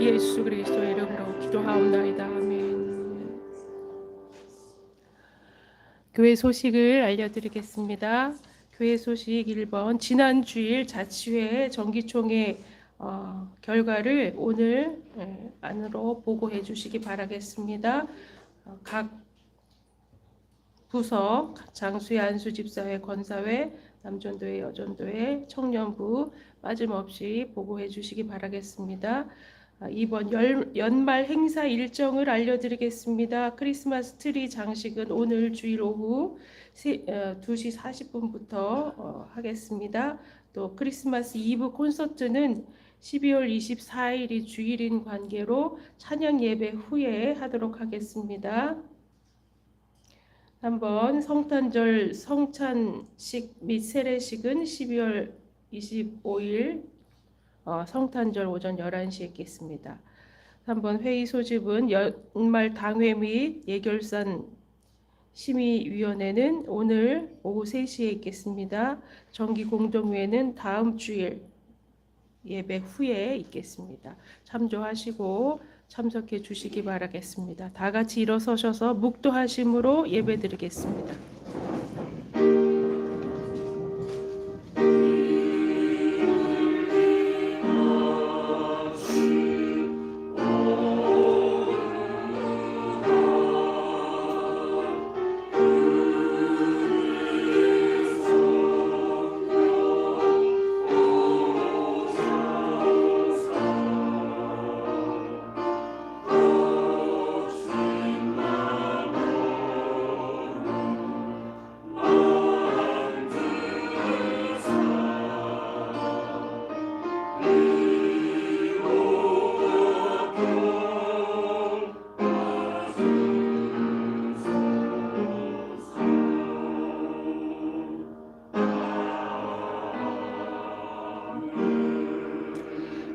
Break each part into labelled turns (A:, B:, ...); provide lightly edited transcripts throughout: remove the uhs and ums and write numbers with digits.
A: 예수 그리스도의 이름으로 기도하옵나이다. 아멘. 교회 소식을 알려드리겠습니다. 교회 소식 1번, 지난 주일 자치회 정기총회 결과를 오늘 안으로 보고해 주시기 바라겠습니다. 각 부서, 장수회, 안수집사회, 권사회, 남전도회, 여전도회, 청년부 빠짐없이 보고해 주시기 바라겠습니다. 이번 연말 행사 일정을 알려드리겠습니다. 크리스마스 트리 장식은 오늘 주일 오후 2시 40분부터 하겠습니다. 또 크리스마스 이브 콘서트는 12월 24일이 주일인 관계로 찬양 예배 후에 하도록 하겠습니다. 한번 성탄절 성찬식 및 세례식은 12월 25일 성탄절 오전 11시에 있겠습니다. 3번 회의 소집은 연말 당회 및 예결산 심의위원회는 오늘 오후 3시에 있겠습니다. 정기공동회는 다음 주일 예배 후에 있겠습니다. 참조하시고 참석해 주시기 바라겠습니다. 다 같이 일어서셔서 묵도하심으로 예배드리겠습니다.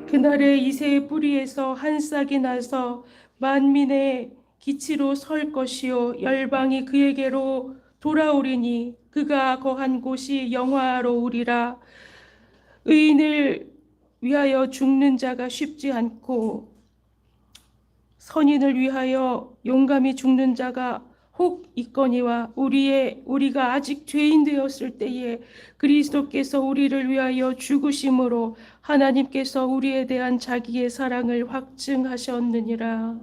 A: 그날에 이새의 뿌리에서 한 싹이 나서 만민의 기치로 설 것이요 열방이 그에게로 돌아오리니 그가 거한 곳이 영화로우리라. 의인을 위하여 죽는 자가 쉽지 않고 선인을 위하여 용감히 죽는 자가 혹 있거니와 우리가 아직 죄인 되었을 때에 그리스도께서 우리를 위하여 죽으심으로 하나님께서 우리에 대한 자기의 사랑을 확증하셨느니라.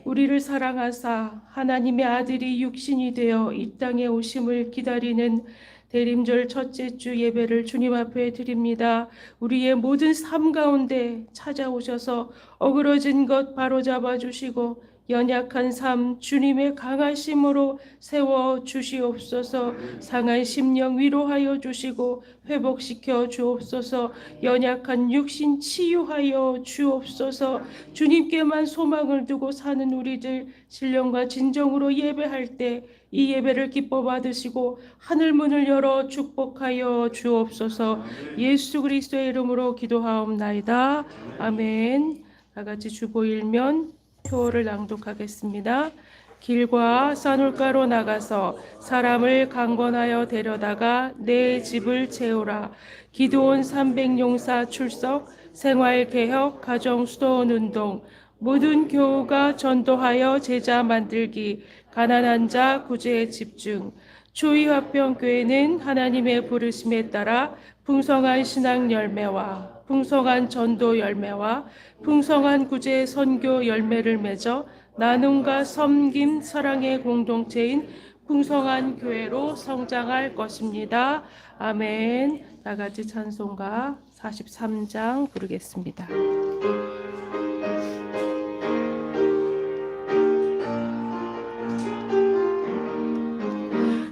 A: 우리를 사랑하사 하나님의 아들이 육신이 되어 이 땅에 오심을 기다리는 대림절 첫째 주 예배를 주님 앞에 드립니다. 우리의 모든 삶 가운데 찾아오셔서 어그러진 것 바로잡아 주시고 연약한 삶 주님의 강하심으로 세워 주시옵소서. 상한 심령 위로하여 주시고 회복시켜 주옵소서. 연약한 육신 치유하여 주옵소서. 주님께만 소망을 두고 사는 우리들 신령과 진정으로 예배할 때 이 예배를 기뻐 받으시고 하늘 문을 열어 축복하여 주옵소서. 예수 그리스도의 이름으로 기도하옵나이다. 아멘. 다 같이 주보 일면 표어를 낭독하겠습니다. 길과 산울가로 나가서 사람을 강권하여 데려다가 내 집을 채우라. 기드온 300용사 출석, 생활개혁, 가정수도원 운동, 모든 교우가 전도하여 제자 만들기, 가난한 자 구제에 집중. 초이화평교회는 하나님의 부르심에 따라 풍성한 신앙 열매와 풍성한 전도 열매와 풍성한 구제 선교 열매를 맺어 나눔과 섬김 사랑의 공동체인 풍성한 교회로 성장할 것입니다. 아멘. 다 같이 찬송가 43장 부르겠습니다.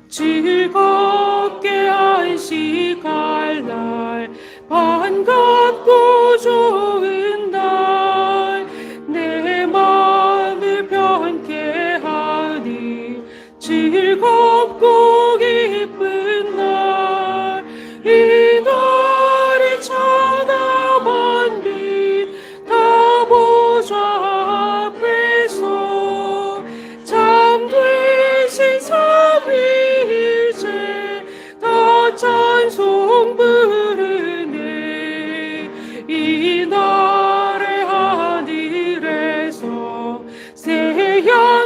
A: 즐겁게 안식할 날 반갑고 좋은 날 내 마음을 편케 하니 즐겁고 기쁜 날 이 날에 찬양한 빛 다 보좌 앞에서 잠드신 찬송 부르네. 이 날에 하늘에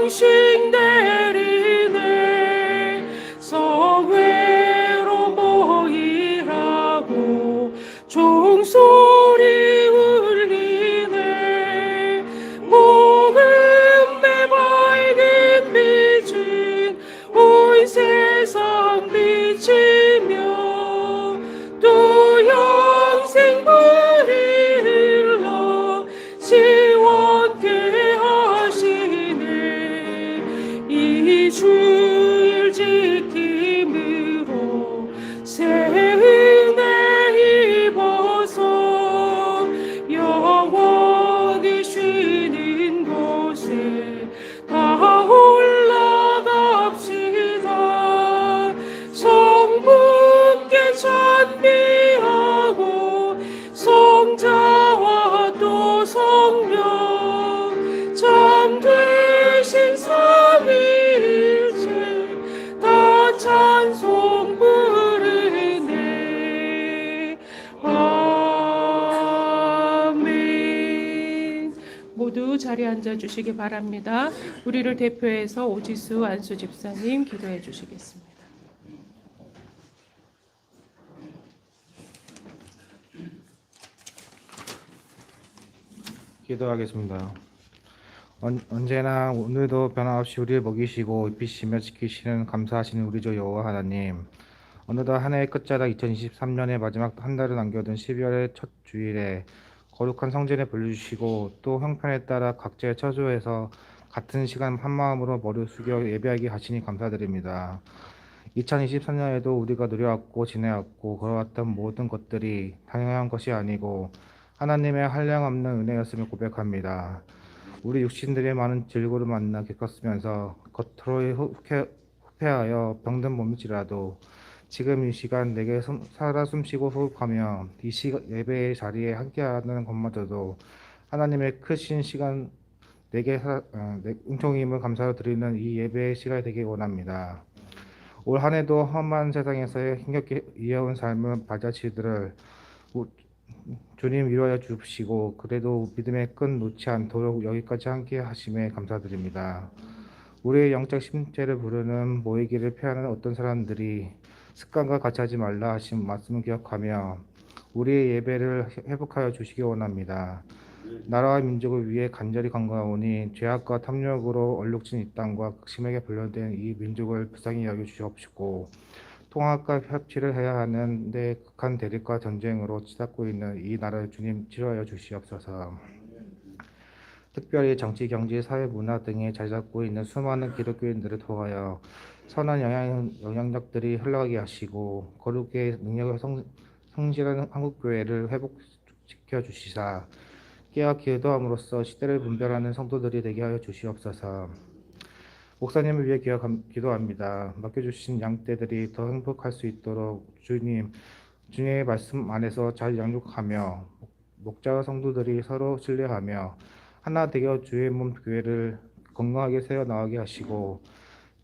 A: 양식 내리네 성회로 모이라고 종소리 울리네 복음의 밝은 빛은 온 세상 비치며 또 영생불이 흘러 시원케 하시네 이 주일 지킴으로 새 은혜 입어서 영원히 쉬는 곳에 다 올라갑시다 성부께 찬미하고 성자와 또 성령 잠드신 삼위일체 다 찬송 부르네 아멘. 모두 자리에 앉아 주시기 바랍니다. 우리를 대표해서 오지수 안수 집사님 기도해 주시겠습니다.
B: 기도하겠습니다. 언제나 오늘도 변함없이 우리를 먹이시고 입히시며 지키시는 감사하시는 우리 주 여호와 하나님, 어느덧 한 해의 끝자락 2023년의 마지막 한 달을 남겨둔 12월의 첫 주일에 거룩한 성전에 불러주시고 또 형편에 따라 각자의 처소에서 같은 시간 한마음으로 머리 숙여 예배하게 하시니 감사드립니다. 2023년에도 우리가 누려왔고 지내왔고 걸어왔던 모든 것들이 당연한 것이 아니고 하나님의 한량없는 은혜였음을 고백합니다. 우리 육신들의 많은 질고를 만나 겪었으면서 겉으로 후패하여 병든 몸일지라도 지금 이 시간 내게 살아 숨쉬고 호흡하며 이 예배의 자리에 함께하는 것마저도 하나님의 크신 시간 내게 은총임을 감사로 드리는 이 예배의 시간이 되길 원합니다. 올 한 해도 험한 세상에서의 힘겹게 이어온 삶을 받아치들을 주님 위로하여 주시고 그래도 믿음의 끈 놓지 않도록 여기까지 함께 하심에 감사드립니다. 우리의 영적 심죄를 부르는 모이기를 피하는 어떤 사람들이 습관과 같이 하지 말라 하신 말씀을 기억하며 우리의 예배를 회복하여 주시기 원합니다. 나라와 민족을 위해 간절히 간구하오니 죄악과 탐욕으로 얼룩진 이 땅과 극심하게 분열된 이 민족을 불쌍히 여겨 주시옵시고 통합과 협치를 해야 하는데 극한 대립과 전쟁으로 치닫고 있는 이 나라를 주님 치료하여 주시옵소서. 특별히 정치, 경제, 사회, 문화 등에 자리 잡고 있는 수많은 기독교인들을 통하여 선한 영향력들이 흘러가게 하시고 거룩의 능력을 성실한 한국교회를 회복시켜 주시사 깨어 기도함으로써 시대를 분별하는 성도들이 되게 하여 주시옵소서. 목사님을 위해 기도합니다. 맡겨주신 양떼들이 더 행복할 수 있도록 주님의 말씀 안에서 잘 양육하며 목자와 성도들이 서로 신뢰하며 하나 되어 주의 몸 교회를 건강하게 세워나가게 하시고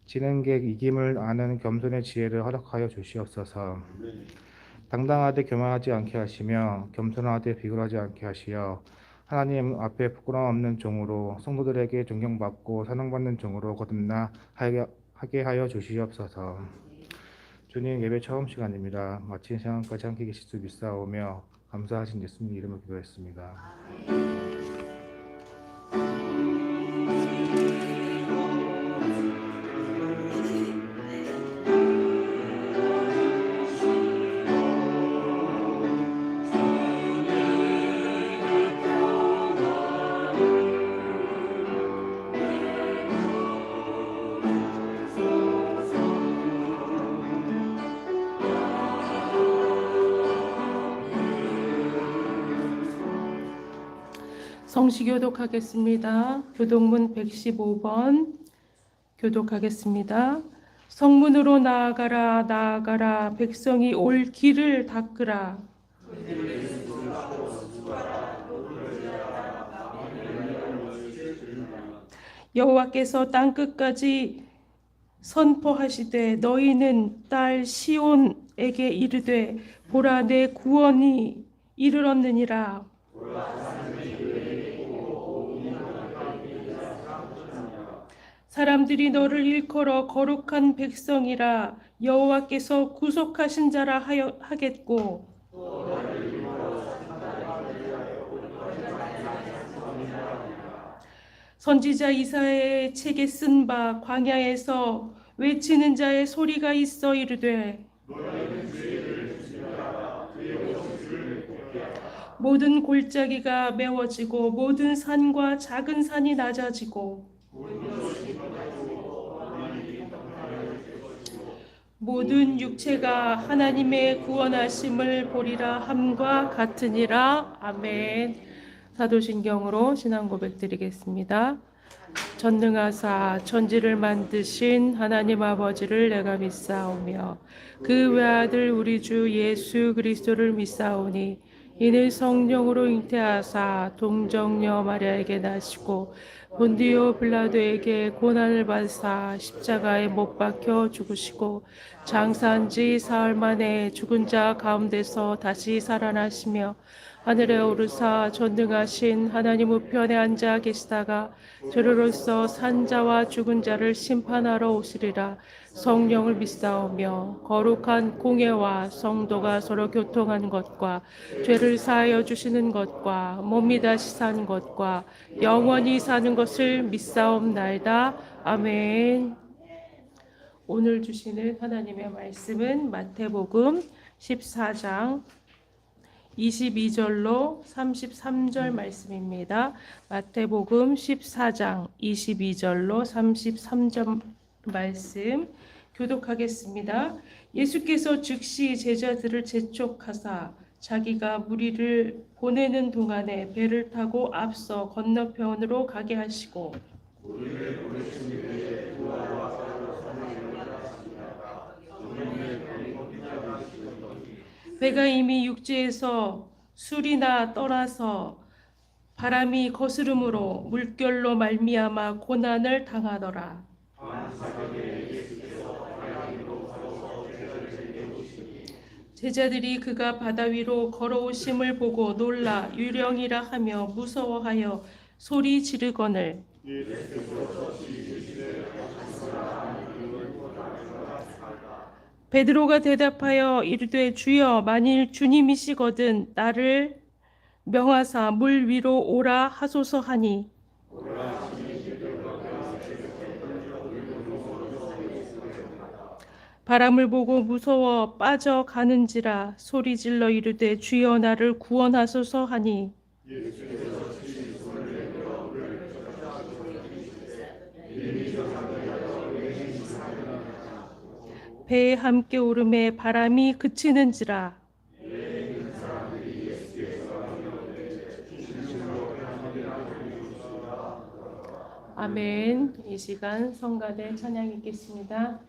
B: 진행객 이김을 아는 겸손의 지혜를 허락하여 주시옵소서. 당당하되 교만하지 않게 하시며 겸손하되 비굴하지 않게 하시어 하나님 앞에 부끄러움 없는 종으로 성도들에게 존경받고 사랑받는 종으로 거듭나게 하여 주시옵소서. 주님 예배 처음 시간입니다. 마친 시간까지 함께 계실 수 믿사오며 감사하신 예수님 이름으로 기도했습니다.
A: 성시 교독하겠습니다. 교독문 115번 교독하겠습니다. 성문으로 나아가라 나아가라 백성이 올 길을 닦으라. 여호와께서 땅끝까지 선포하시되 너희는 딸 시온에게 이르되 보라 내 구원이 이르렀느니라. 사람들이 너를 일컬어 거룩한 백성이라 여호와께서 구속하신 자라 하겠고 선지자 이사야의 책에 쓴 바 광야에서 외치는 자의 소리가 있어 이르되 모든 골짜기가 메워지고 모든 산과 작은 산이 낮아지고 모든 육체가 하나님의 구원하심을 보리라 함과 같으니라. 아멘. 사도신경으로 신앙 고백 드리겠습니다. 전능하사 천지를 만드신 하나님 아버지를 내가 믿사오며 그 외아들 우리 주 예수 그리스도를 믿사오니 이는 성령으로 잉태하사 동정녀 마리아에게 나시고 본디오 빌라도에게 고난을 받사 십자가에 못 박혀 죽으시고 장사한 지 사흘 만에 죽은 자 가운데서 다시 살아나시며 하늘에 오르사 전능하신 하나님 우편에 앉아 계시다가 저로로서 산 자와 죽은 자를 심판하러 오시리라. 성령을 믿사오며 거룩한 공예와 성도가 서로 교통한 것과 죄를 사하여 주시는 것과 몸이 다시 사는 것과 영원히 사는 것을 믿사옵나이다. 아멘. 오늘 주시는 하나님의 말씀은 마태복음 14장 22절로 33절 말씀입니다. 마태복음 14장 22절로 33절 말씀 교독하겠습니다. 예수께서 즉시 제자들을 재촉하사 자기가 무리를 보내는 동안에 배를 타고 앞서 건너편으로 가게 하시고 배가 이미 육지에서 술이나 떠나서 바람이 거스름으로 물결로 말미암아 고난을 당하더라. 제자들이 그가 바다 위로 걸어오심을 보고 놀라 유령이라 하며 무서워하여 소리 지르거늘 베드로가 대답하여 이르되 주여 만일 주님이시거든 나를 명하사 물 위로 오라 하소서 하니 바람을 보고 무서워 빠져가는지라 소리질러 이르되 주여 나를 구원하소서 하니 배에 함께 오름에 바람이 그치는지라. 아멘. 이 시간 성가대 찬양 읽겠습니다.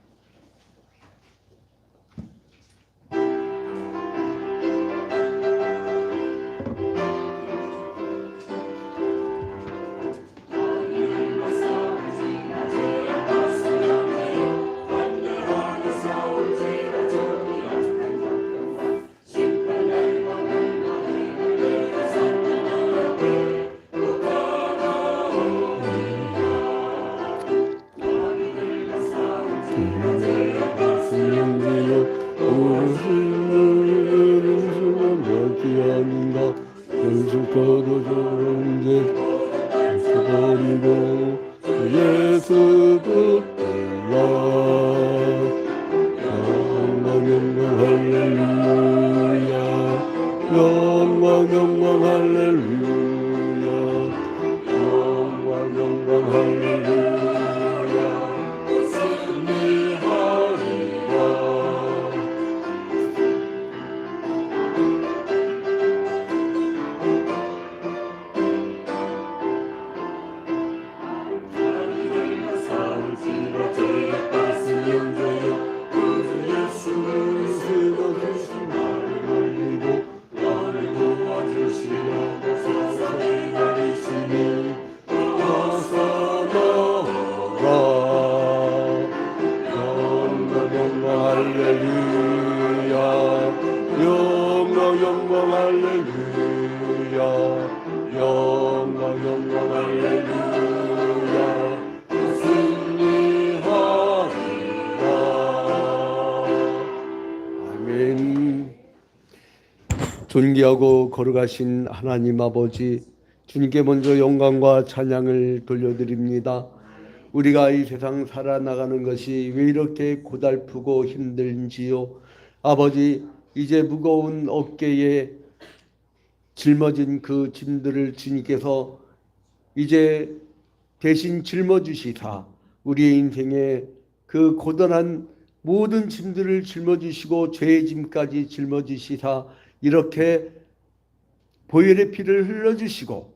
C: 영광 할렐루야. 존귀하고 거룩하신 하나님 아버지, 주님께 먼저 영광과 찬양을 돌려드립니다. 우리가 이 세상 살아나가는 것이 왜 이렇게 고달프고 힘든지요. 아버지, 이제 무거운 어깨에 짊어진 그 짐들을 주님께서 이제 대신 짊어주시사 우리의 인생에 그 고단한 모든 짐들을 짊어주시고 죄의 짐까지 짊어주시사 이렇게 보혈의 피를 흘려주시고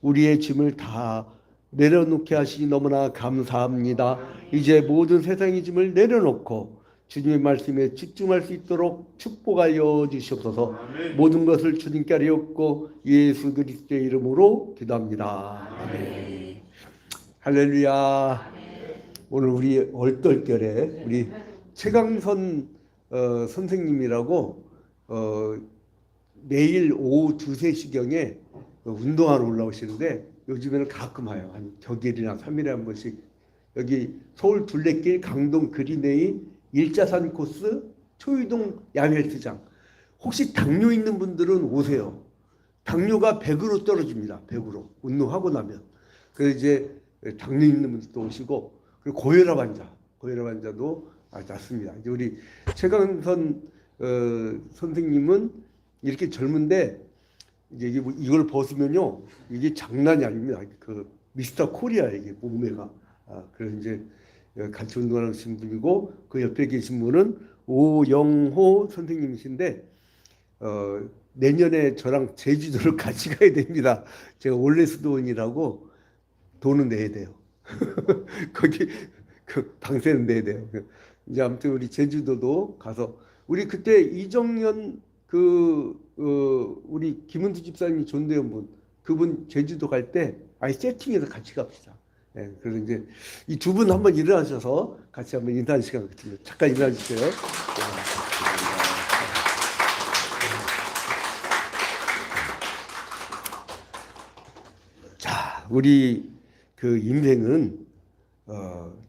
C: 우리의 짐을 다 내려놓게 하시니 너무나 감사합니다. 이제 모든 세상의 짐을 내려놓고 주님의 말씀에 집중할 수 있도록 축복하여 주시옵소서. 모든 것을 주님께 하옵고 예수 그리스도의 이름으로 기도합니다. 아멘. 할렐루야. 오늘 우리 얼떨결에 우리 최강선 선생님이라고 매일 오후 2, 3시경에 운동하러 올라오시는데 요즘에는 가끔 와요. 한 격일이나 3일에 한 번씩. 여기 서울 둘레길 강동 그린웨이 일자산 코스 초이동 야외헬스장. 혹시 당뇨 있는 분들은 오세요. 당뇨가 100으로 떨어집니다. 100으로. 운동하고 나면. 그래서 이제 당뇨 있는 분들도 오시고, 그리고 고혈압 환자도 낫습니다. 이제 우리 최강선 선생님은 이렇게 젊은데 이제 이걸 벗으면요 이게 장난이 아닙니다. 그 미스터 코리아 이게 몸매가. 그래서 이제 같이 운동하시는 분이고 그 옆에 계신 분은 오영호 선생님이신데 내년에 저랑 제주도를 같이 가야 됩니다. 제가 올레스돈이라고 돈은 내야 돼요. 거기 그 방세는 내야 돼요. 이제 아무튼 우리 제주도도 가서 우리 그때 이정현 우리 김은두 집사님이 존대한 분 그분 제주도 갈 때 아예 세팅해서 같이 갑시다. 예, 그래서 이제 이 두 분 한번 일어나셔서 같이 한번 인사하는 시간 같습니다. 잠깐 일어나 주세요. 자, 우리 그 인생은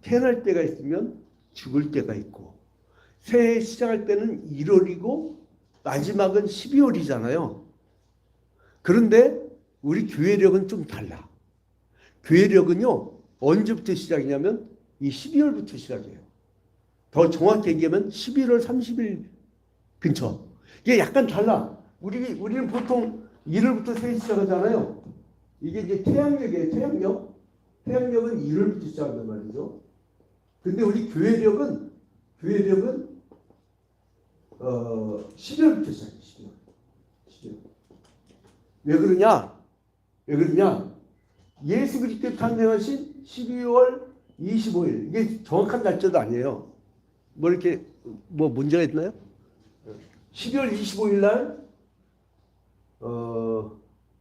C: 태어날 때가 있으면 죽을 때가 있고 새해 시작할 때는 1월이고 마지막은 12월이잖아요. 그런데 우리 교회력은 좀 달라. 교회력은요 언제부터 시작이냐면 이 12월부터 시작이에요. 더 정확히 얘기하면 11월 30일 근처. 이게 약간 달라. 우리는 보통 1월부터 새해 시작하잖아요. 이게 이제 태양력이에요. 태양력은 1월부터 시작한단 말이죠. 근데 우리 교회력은 12월부터 시작해요. 12월. 왜 그러냐? 예수 그리스도 탄생하신 12월 25일. 이게 정확한 날짜도 아니에요. 뭐 이렇게 뭐 문제가 있나요? 12월 25일 날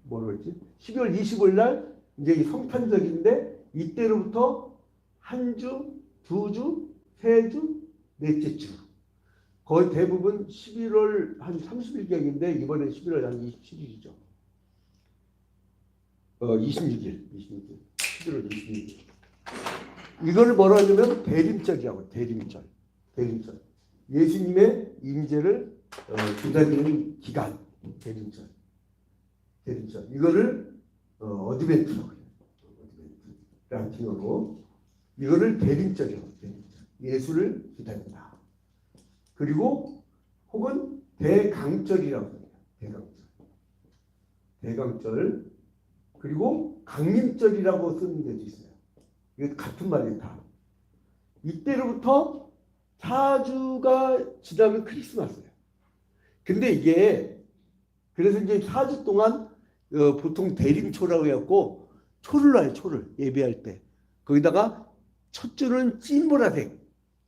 C: 뭐로 했지? 12월 25일 날 이제 성탄절인데 이때로부터 한 주, 두 주, 세 주, 넷째 주. 거의 대부분 11월 한 30일경인데 이번에 11월 한 27일이죠. 26일. 11월 26일. 이거를 뭐라 하냐면 대림절이라고. 대림절. 예수님의 임재를 기다리는 기간. 대림절. 이거를 어드벤트라고 해요. 라틴어로. 이거를 대림절이라고 해요. 예수를 기다린다. 그리고 혹은 대강절이라고 해요. 대강절. 그리고 강림절이라고 쓰는 데도 있어요. 이게 같은 말이 다. 이때로부터 4주가 지나면 크리스마스예요. 근데 이게 그래서 이제 4주 동안 보통 대림초라고 해갖고 초를 놔요. 초를 예배할 때. 거기다가 첫 줄은 찐 보라색,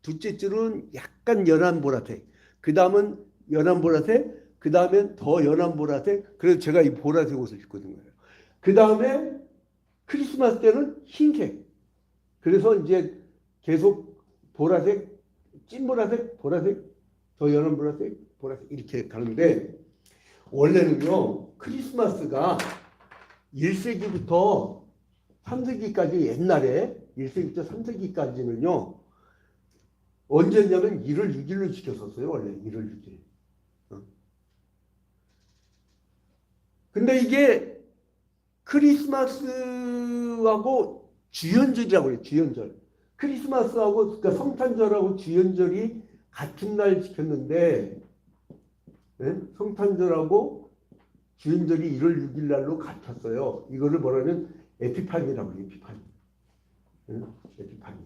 C: 둘째 줄은 약간 연한 보라색, 그 다음은 연한 보라색, 그 다음엔 더 연한 보라색. 그래서 제가 이 보라색 옷을 입고 있는 거예요. 그 다음에 크리스마스 때는 흰색. 그래서 이제 계속 보라색, 찐 보라색, 더 연한 보라색 이렇게 가는데 원래는요 크리스마스가 1세기부터 3세기까지 옛날에 1세기부터 3세기까지는요 언제냐면 1월 6일로 지켰었어요. 원래 1월 6일. 근데 이게 크리스마스하고 주연절이라고 그래요. 주연절. 크리스마스하고 그러니까 성탄절하고 주연절이 같은 날 지켰는데 네? 성탄절하고 주연절이 1월 6일 날로 같았어요. 이거를 뭐라면 에피파니라고 해요. 에피파니. 네? 에피파니.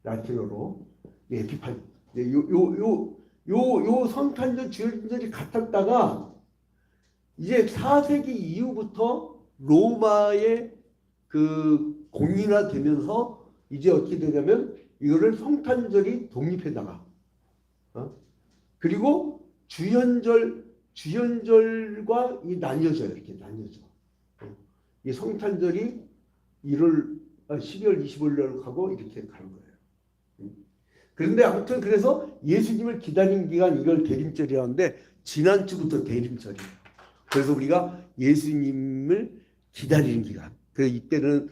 C: 라틴어로 에피파니. 네, 요 성탄절 주연절이 같았다가 이제 4세기 이후부터 로마의 그 공인화되면서 이제 어떻게 되냐면 이거를 성탄절이 독립해 나가. 그리고 주연절과 이 나뉘어져요. 이렇게 나뉘어져. 이 성탄절이 12월 25일 하고 이렇게 가는 거예요. 그런데 아무튼 그래서 예수님을 기다린 기간 이걸 대림절이라고 하는데 지난주부터 대림절이에요. 그래서 우리가 예수님을 기다리는 기간. 그래서 이때는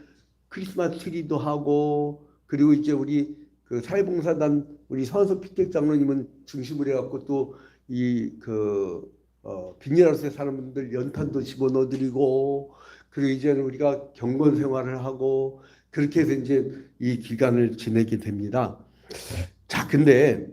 C: 크리스마스 트리도 하고 그리고 이제 우리 그 사회봉사단 우리 서한석 피택 장로님은 중심으로 해갖고 또 이 빈혈하우스에 사는 분들 연탄도 집어넣어드리고 그리고 이제는 우리가 경건 생활을 하고 그렇게 해서 이제 이 기간을 지내게 됩니다. 자, 근데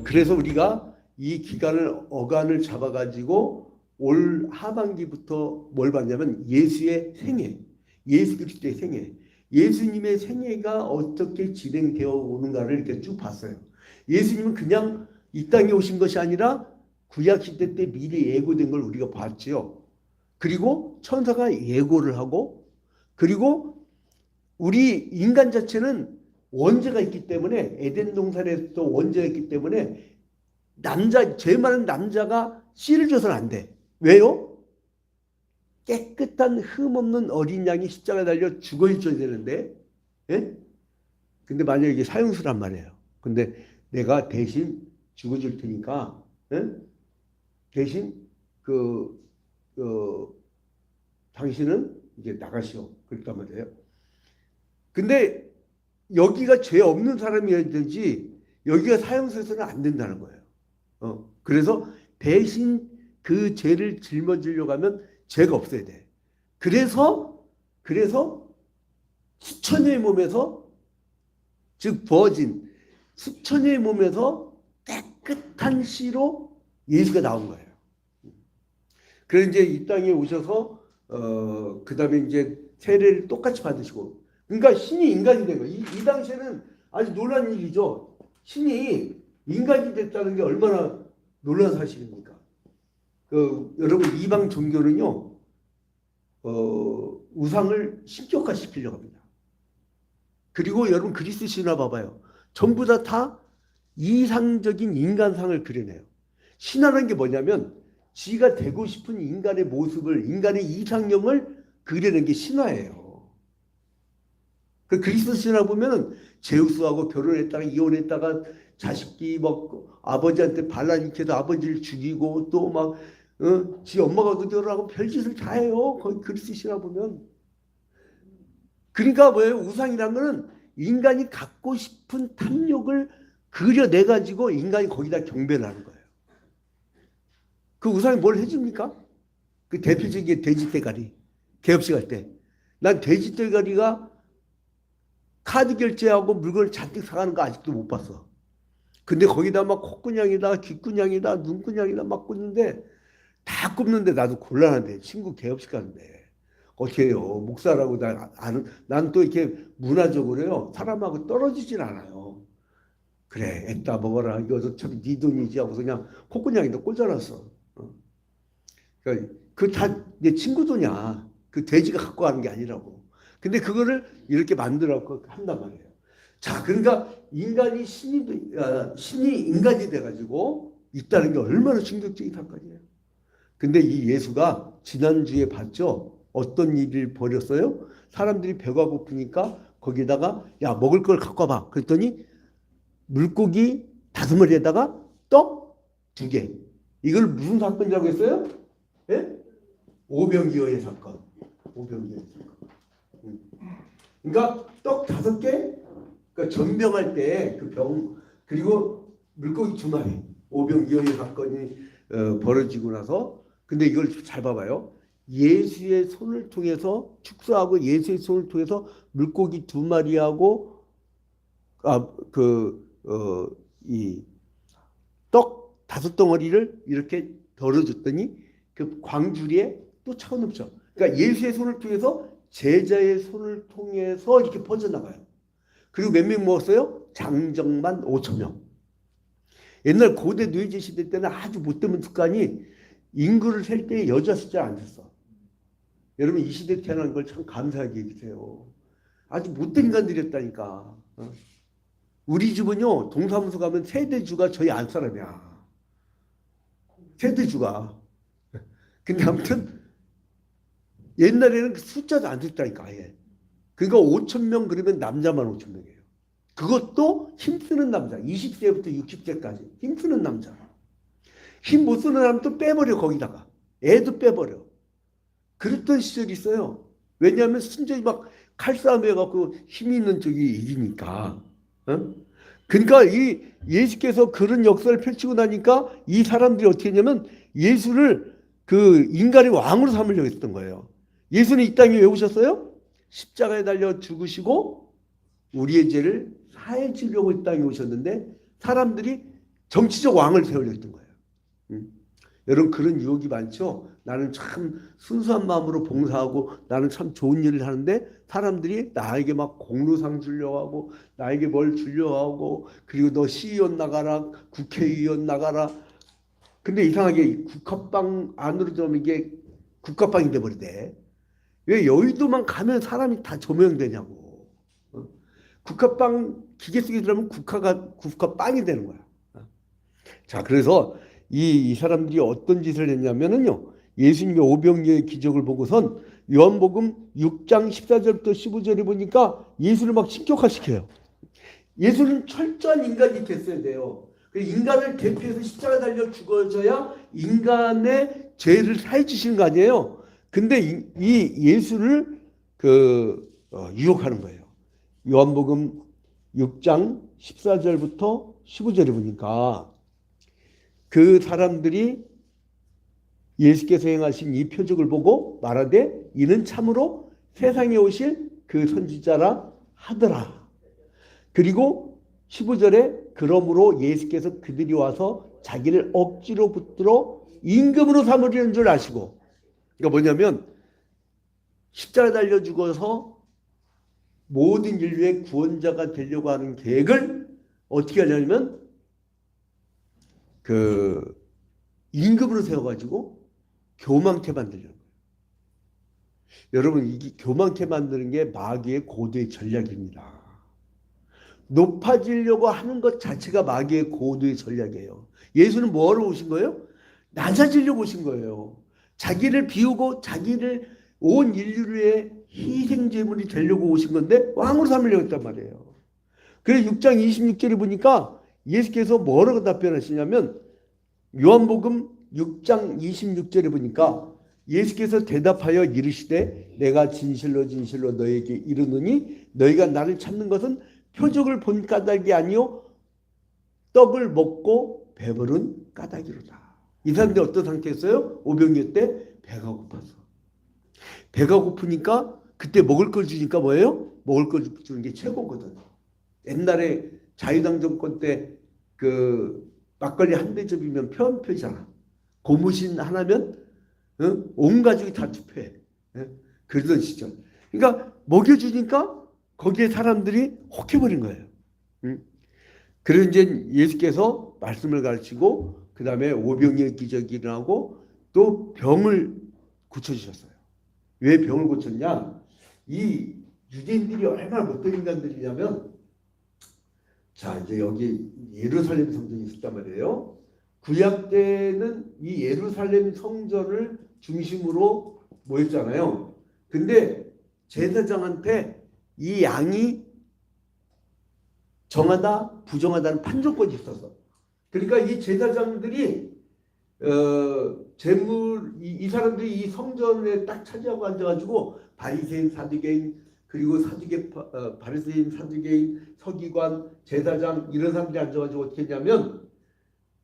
C: 그래서 우리가 이 기간을 어간을 잡아가지고 올 하반기부터 뭘 봤냐면 예수의 생애, 예수 그리스도의 생애, 예수님의 생애가 어떻게 진행되어 오는가를 이렇게 쭉 봤어요. 예수님은 그냥 이 땅에 오신 것이 아니라 구약시대 때 미리 예고된 걸 우리가 봤죠. 그리고 천사가 예고를 하고 그리고 우리 인간 자체는 원죄가 있기 때문에 에덴 동산에서 원죄가 있기 때문에 죄 많은 남자가 씨를 줘서는 안 돼. 왜요? 깨끗한 흠 없는 어린 양이 십자가에 달려 죽어줘야 되는데, 예? 근데 만약에 이게 사형수란 말이에요. 근데 내가 대신 죽어줄 테니까, 예? 대신 당신은 이제 나가시오. 그랬단 말이에요. 근데 여기가 죄 없는 사람이어야 되지, 여기가 사형수에서는 안 된다는 거예요. 그래서 대신 그 죄를 짊어지려고 하면 죄가 없어야 돼. 그래서 수천여의 몸에서 즉 버진 수천여의 몸에서 깨끗한 씨로 예수가 나온 거예요. 그래서 이제 이 땅에 오셔서 그 다음에 이제 세례를 똑같이 받으시고 그러니까 신이 인간이 된 거예요. 이 당시에는 아주 놀라운 일이죠. 신이 인간이 됐다는 게 얼마나 놀라운 사실입니까? 여러분 이방 종교는요 우상을 신격화시키려고 합니다. 그리고 여러분 그리스 신화 봐봐요. 전부 다 이상적인 인간상을 그려내요. 신화라는 게 뭐냐면 지가 되고 싶은 인간의 모습을 인간의 이상형을 그려낸 게 신화예요. 그 그리스 신화 보면은 제우스하고 결혼했다가 이혼했다가 자식이 막 아버지한테 반란일으켜서 아버지를 죽이고 또 막 지 엄마가 그들하고 별짓을 다 해요. 거기 그리스 신화 보면. 그러니까 뭐예요? 우상이란 거는 인간이 갖고 싶은 탐욕을 그려내 가지고 인간이 거기다 경배를 하는 거예요. 그 우상이 뭘 해줍니까? 그 대표적인 돼지떼가리 개업식 할 때 난 돼지떼가리가 카드 결제하고 물건을 잔뜩 사가는 거 아직도 못 봤어. 근데 거기다 막 콧구녕이다 귓구녕이다 눈구녕이다 막 꽂는데 다 꼽는데 나도 곤란한데 친구 개업식 가는데 어떻게 해요? 목사라고 나는 또 이렇게 문화적으로요 사람하고 떨어지진 않아요. 그래 애따 먹어라 이거 어차피 네 돈이지 하고서 그냥 콧구녕에다 꽂아놨어. 그러니까 그 다 내 친구 돈이야. 그 돼지가 갖고 가는 게 아니라고. 근데 그거를 이렇게 만들어갖고 한단 말이에요. 자, 그러니까 인간이 신이 인간이 돼가지고 있다는 게 얼마나 충격적인 사건이에요. 근데 이 예수가 지난주에 봤죠? 어떤 일을 벌였어요? 사람들이 배가 고프니까 거기다가 야 먹을 걸 갖고 와봐. 그랬더니 물고기 5마리에다가 떡 2개. 이걸 무슨 사건이라고 했어요? 예? 오병이어의 사건. 오병이어의 사건. 그러니까 떡 5개, 그러니까 전병할 때 그 병, 그리고 물고기 2마리, 오병이어의 사건이 벌어지고 나서 근데 이걸 잘 봐봐요. 예수의 손을 통해서 축사하고 예수의 손을 통해서 물고기 2마리하고 이 떡 5덩어리를 이렇게 덜어줬더니 그 광주리에 또 차오넘쳐. 그러니까 예수의 손을 통해서 제자의 손을 통해서 이렇게 퍼져나가요. 그리고 몇 명 먹었어요? 장정만 5,000명. 옛날 고대 노예제 시대 때는 아주 못되는 습관이 인구를 셀 때 여자 숫자 안 셌어. 여러분 이 시대에 태어난 걸 참 감사하게 해주세요. 아주 못된 인간들이었다니까. 우리 집은요 동사무소 가면 세대주가 저희 안 사람이야. 세대주가. 근데 아무튼 옛날에는 숫자도 안 됐다니까 아예. 그러니까 5,000명 그러면 남자만 5,000명이에요. 그것도 힘쓰는 남자. 20세부터 60세까지 힘쓰는 남자. 힘 못 쓰는 사람 또 빼버려 거기다가. 애도 빼버려. 그랬던 시절이 있어요. 왜냐하면 순전히 막 칼싸움 해갖고 힘 있는 쪽이 이기니까. 어? 그러니까 이 예수께서 그런 역사를 펼치고 나니까 이 사람들이 어떻게 했냐면 예수를 그 인간의 왕으로 삼으려고 했던 거예요. 예수는 이 땅에 왜 오셨어요? 십자가에 달려 죽으시고 우리의 죄를 사해 주려고 이 땅에 오셨는데 사람들이 정치적 왕을 세우려 했던 거예요. 여러분 그런 유혹이 많죠. 나는 참 순수한 마음으로 봉사하고 나는 참 좋은 일을 하는데 사람들이 나에게 막 공로상 주려고 하고 나에게 뭘 주려고 하고 그리고 너 시의원 나가라 국회의원 나가라. 근데 이상하게 국화방 안으로 들어오면 이게 국화방이 돼버리대. 왜 여의도만 가면 사람이 다 조명되냐고. 국화방 기계 속에 들어가면 국화빵이 되는 거야. 자, 그래서 이 사람들이 어떤 짓을 했냐면은요. 예수님의 오병이어의 기적을 보고선 요한복음 6장 14절부터 15절에 보니까 예수를 막 신격화시켜요. 예수는 철저한 인간이 됐어야 돼요. 인간을 대표해서 십자가 달려 죽어져야 인간의 죄를 사해 주시는 거 아니에요. 근데 이 예수를 유혹하는 거예요. 요한복음 6장 14절부터 15절에 보니까 그 사람들이 예수께서 행하신 이 표적을 보고 말하되 이는 참으로 세상에 오실 그 선지자라 하더라. 그리고 15절에 그러므로 예수께서 그들이 와서 자기를 억지로 붙들어 임금으로 삼으려는 줄 아시고, 그러니까 뭐냐면 십자가 달려 죽어서 모든 인류의 구원자가 되려고 하는 계획을 어떻게 하냐면 임금으로 세워가지고 교만케 만들려는 거예요. 여러분 이게 교만케 만드는 게 마귀의 고도의 전략입니다. 높아지려고 하는 것 자체가 마귀의 고도의 전략이에요. 예수는 뭐하러 오신 거예요? 낮아지려고 오신 거예요. 자기를 비우고 자기를 온 인류의 희생제물이 되려고 오신 건데 왕으로 삼으려고 했단 말이에요. 그래서 6장 26절에 보니까 예수께서 뭐라고 답변하시냐면 요한복음 6장 26절에 보니까 예수께서 대답하여 이르시되 내가 진실로 진실로 너에게 이르노니 너희가 나를 찾는 것은 표적을 본 까닭이 아니요 떡을 먹고 배부른 까닭이로다. 이 사람들이 어떤 상태였어요? 오병이어 때 배가 고파서. 배가 고프니까 그때 먹을 걸 주니까 뭐예요? 먹을 걸 주는 게 최고거든. 옛날에 자유당 정권 때 막걸리 한 대접이면 표잖아. 고무신 하나면 온 가족이 다 투표해. 그러던 시절. 그러니까 먹여주니까 거기에 사람들이 혹해버린 거예요. 그래서 이제 예수께서 말씀을 가르치고 그 다음에 오병이어 기적이 일어나고 또 병을 고쳐주셨어요. 왜 병을 고쳤냐? 이 유대인들이 얼마나 못된 인간들이냐면 자 이제 여기 예루살렘 성전이 있었단 말이에요. 구약 때는 이 예루살렘 성전을 중심으로 모였잖아요. 근데 제사장한테 이 양이 정하다 부정하다는 판정권이 있었어. 그러니까 이 제사장들이 이 사람들이 이 성전에 딱 차지하고 앉아가지고 바리새인 사두개인 그리고 바리새인 사두개인 서기관 제사장 이런 사람들이 앉아가지고 어떻게 했냐면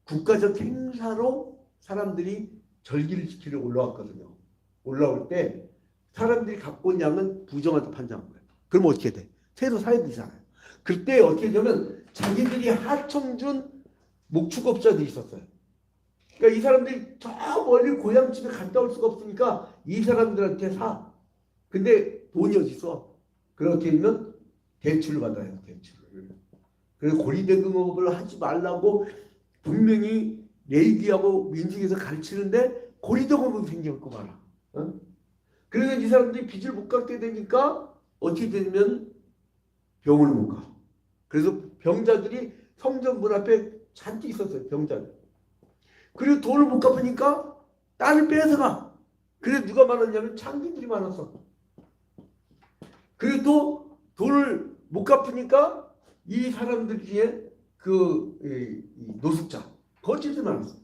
C: 국가적 행사로 사람들이 절기를 지키러 올라왔거든요. 올라올 때 사람들이 갖고 온 양은 부정하다 판정한 거예요. 그럼 어떻게 돼? 새로 사야 되잖아요. 그때 어떻게 되면 자기들이 하청준 목축업자들이 있었어요. 그러니까 이 사람들이 저 멀리 고향집에 갔다 올 수가 없으니까 이 사람들한테 사. 근데 돈이 어디 있어? 그렇게 되면 대출을 받아야 해요. 대출을. 그래서 고리대금업을 하지 말라고 분명히 레이기하고 민중에서 가르치는데 고리대금업이 생겼고 말아. 어? 그래서 이 사람들이 빚을 못 갚게 되니까 어떻게 되면 병원을 못 가. 그래서 병자들이 성전 문 앞에 잔뜩 있었어요. 병자들. 그리고 돈을 못 갚으니까 딸을 뺏어가. 그래서 누가 많았냐면 창기들이 많았어. 그리고 또 돈을 못 갚으니까 이 사람들 중에 그 노숙자, 거지들이 많았어.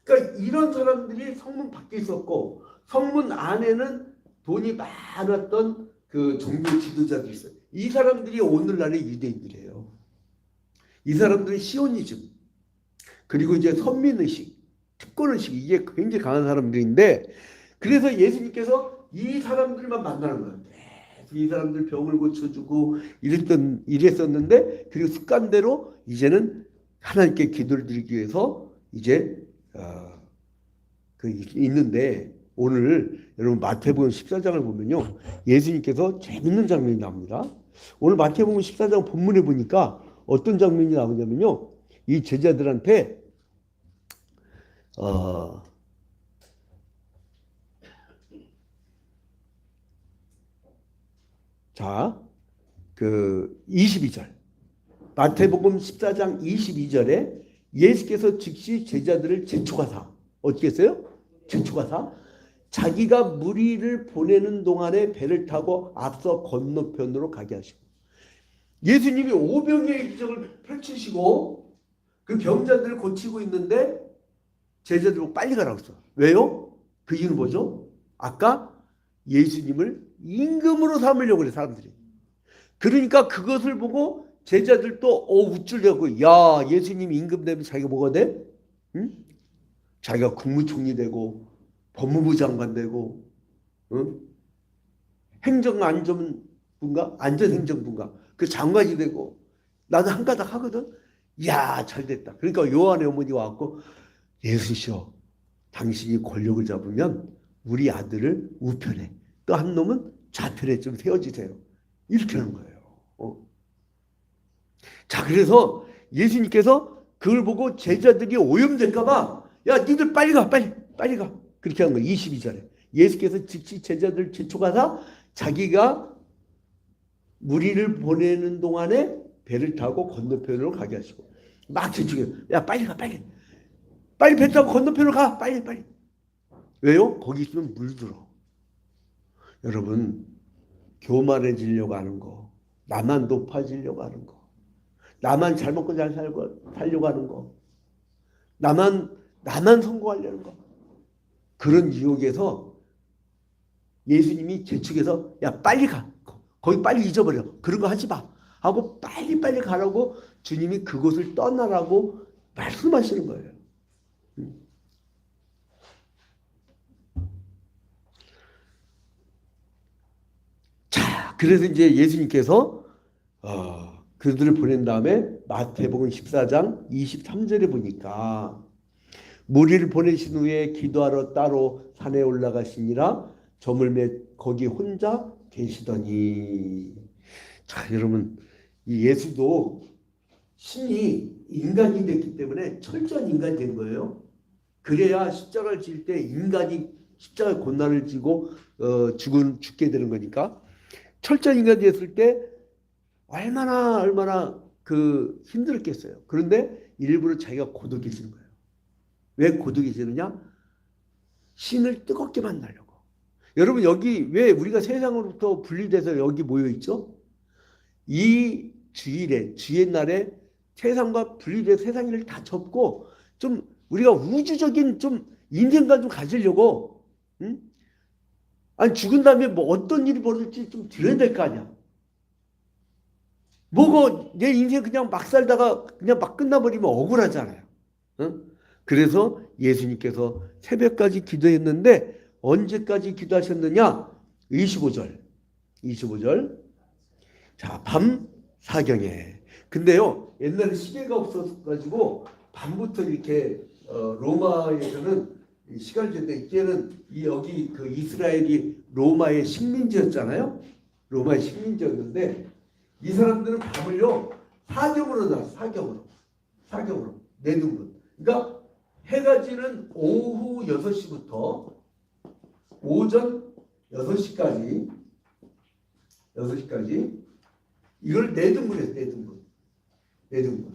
C: 그러니까 이런 사람들이 성문 밖에 있었고 성문 안에는 돈이 많았던 그 종교 지도자들이 있어요. 이 사람들이 오늘날의 유대인들이에요. 이 사람들은 시오니즘, 그리고 이제 선민의식, 특권의식, 이게 굉장히 강한 사람들인데, 그래서 예수님께서 이 사람들만 만나는 거예요. 이 사람들 병을 고쳐주고 이랬었는데, 그리고 습관대로 이제는 하나님께 기도를 드리기 위해서 이제 있는데, 오늘 여러분 마태복음 14장을 보면요, 예수님께서 재밌는 장면이 나옵니다. 오늘 마태복음 14장 본문에 보니까 어떤 장면이 나오냐면요, 이 제자들한테 자, 그 22절, 마태복음 14장 22절에 예수께서 즉시 제자들을 재촉하사, 어떻게 했어요? 재촉하사 자기가 무리를 보내는 동안에 배를 타고 앞서 건너편으로 가게 하시고, 예수님이 오병이의 기적을 펼치시고 그 병자들을 고치고 있는데 제자들 보고 빨리 가라고 했어. 왜요? 그 이유는 뭐죠? 아까 예수님을 임금으로 삼으려고 그래, 사람들이. 그러니까 그것을 보고 제자들도 우쭐대고, 야, 예수님이 임금 되면 자기가 뭐가 돼? 응? 자기가 국무총리 되고 법무부 장관 되고, 응? 행정안전부인가? 안전행정부인가? 그 장관이 되고, 나도 한 가닥 하거든. 야, 잘 됐다. 그러니까 요한의 어머니가 왔고, 예수시여, 당신이 권력을 잡으면 우리 아들을 우편에, 또 한 놈은 좌편에 좀 세워주세요. 이렇게 하는 거예요. 자, 그래서 예수님께서 그걸 보고 제자들이 오염될까봐, 야, 니들 빨리 가, 빨리 가. 그렇게 한 거예요. 22절에. 예수께서 즉시 제자들 재촉하사 자기가 무리를 보내는 동안에 배를 타고 건너편으로 가게 하시고, 막 재촉해요. 야, 빨리 가, 빨리 배 타고 건너편으로 가, 빨리. 왜요? 거기 있으면 물들어. 여러분, 교만해지려고 하는 거, 나만 높아지려고 하는 거, 나만 잘 먹고 잘 살려고 하는 거, 나만 성공하려는 거, 그런 유혹에서 예수님이 재촉해서, 야, 빨리 가, 거기 빨리 잊어버려, 그런 거 하지 마 하고 빨리 가라고 주님이 그곳을 떠나라고 말씀하시는 거예요. 자, 그래서 이제 예수님께서 그들을 보낸 다음에 마태복음 14장 23절에 보니까, 무리를 보내신 후에 기도하러 따로 산에 올라가시니라 저물매 거기 혼자 계시더니. 자, 여러분, 이 예수도 신이 인간이 됐기 때문에 철저한 인간이 된 거예요. 그래야 십자가를 질 때 인간이 십자가 고난을 지고 죽게 되는 거니까. 철저한 인간이 됐을 때 얼마나 그 힘들었겠어요. 그런데 일부러 자기가 고독해지는 거예요. 왜 고독해지느냐? 신을 뜨겁게 만나려고. 여러분, 여기 왜 우리가 세상으로부터 분리돼서 여기 모여 있죠? 이 주의 날에 세상과 분리돼서 세상 일을 다 접고 좀 우리가 우주적인 좀 인생관 좀 가지려고, 응? 아니, 죽은 다음에 뭐 어떤 일이 벌어질지 좀 들어야 될 거 아니야. 뭐고 내 인생 그냥 막 살다가 그냥 막 끝나버리면 억울하잖아요. 응? 그래서 예수님께서 새벽까지 기도했는데 언제까지 기도하셨느냐? 25절. 25절. 자, 밤 사경에. 근데요, 옛날에 시계가 없어가지고 밤부터 이렇게 로마에서는 시간을 쟀는데 이때는 여기 그 이스라엘이 로마의 식민지였잖아요. 로마의 식민지였는데 이 사람들은 밤을요 사경으로 놨어. 사경으로 내둔. 그러니까 해가 지는 오후 6시부터 오전 6시까지 이걸 내등분했어요. 내등분.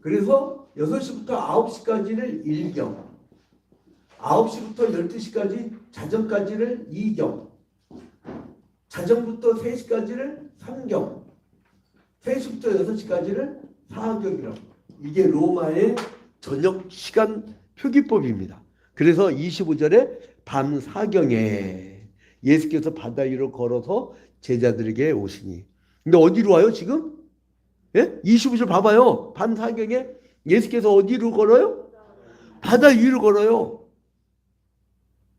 C: 그래서 6시부터 9시까지를 1경, 9시부터 12시까지 자정까지를 2경, 자정부터 3시까지를 3경, 3시부터 6시까지를 4경이라고. 이게 로마의 저녁 시간 표기법입니다. 그래서 25절에 밤 4경에 예수께서 바다 위로 걸어서 제자들에게 오시니. 근데 어디로 와요 지금? 예? 25절 봐봐요. 밤 4경에 예수께서 어디로 걸어요? 바다 위로 걸어요.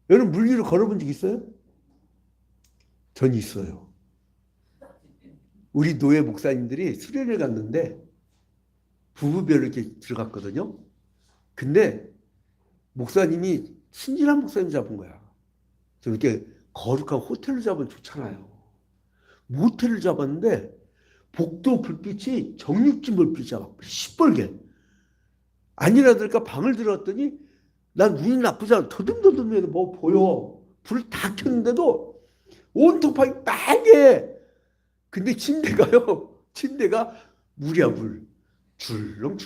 C: 여러분 물 위로 걸어본 적 있어요? 전 있어요. 우리 노예 목사님들이 수련을 갔는데 부부별로 이렇게 들어갔거든요. 근데 목사님이 순진한 목사님 잡은 거야. 저렇게 거룩한 호텔을 잡으면 좋잖아요. 모텔을 잡았는데 복도 불빛이 정육진 불빛이야. 시뻘게. 아니라들까 방을 들어갔더니 난 눈이 나쁘지 않아. 더듬더듬해도 뭐 보여. 불을 다 켰는데도 온통 방이 빨개. 근데 침대가 물이야 물. 줄렁.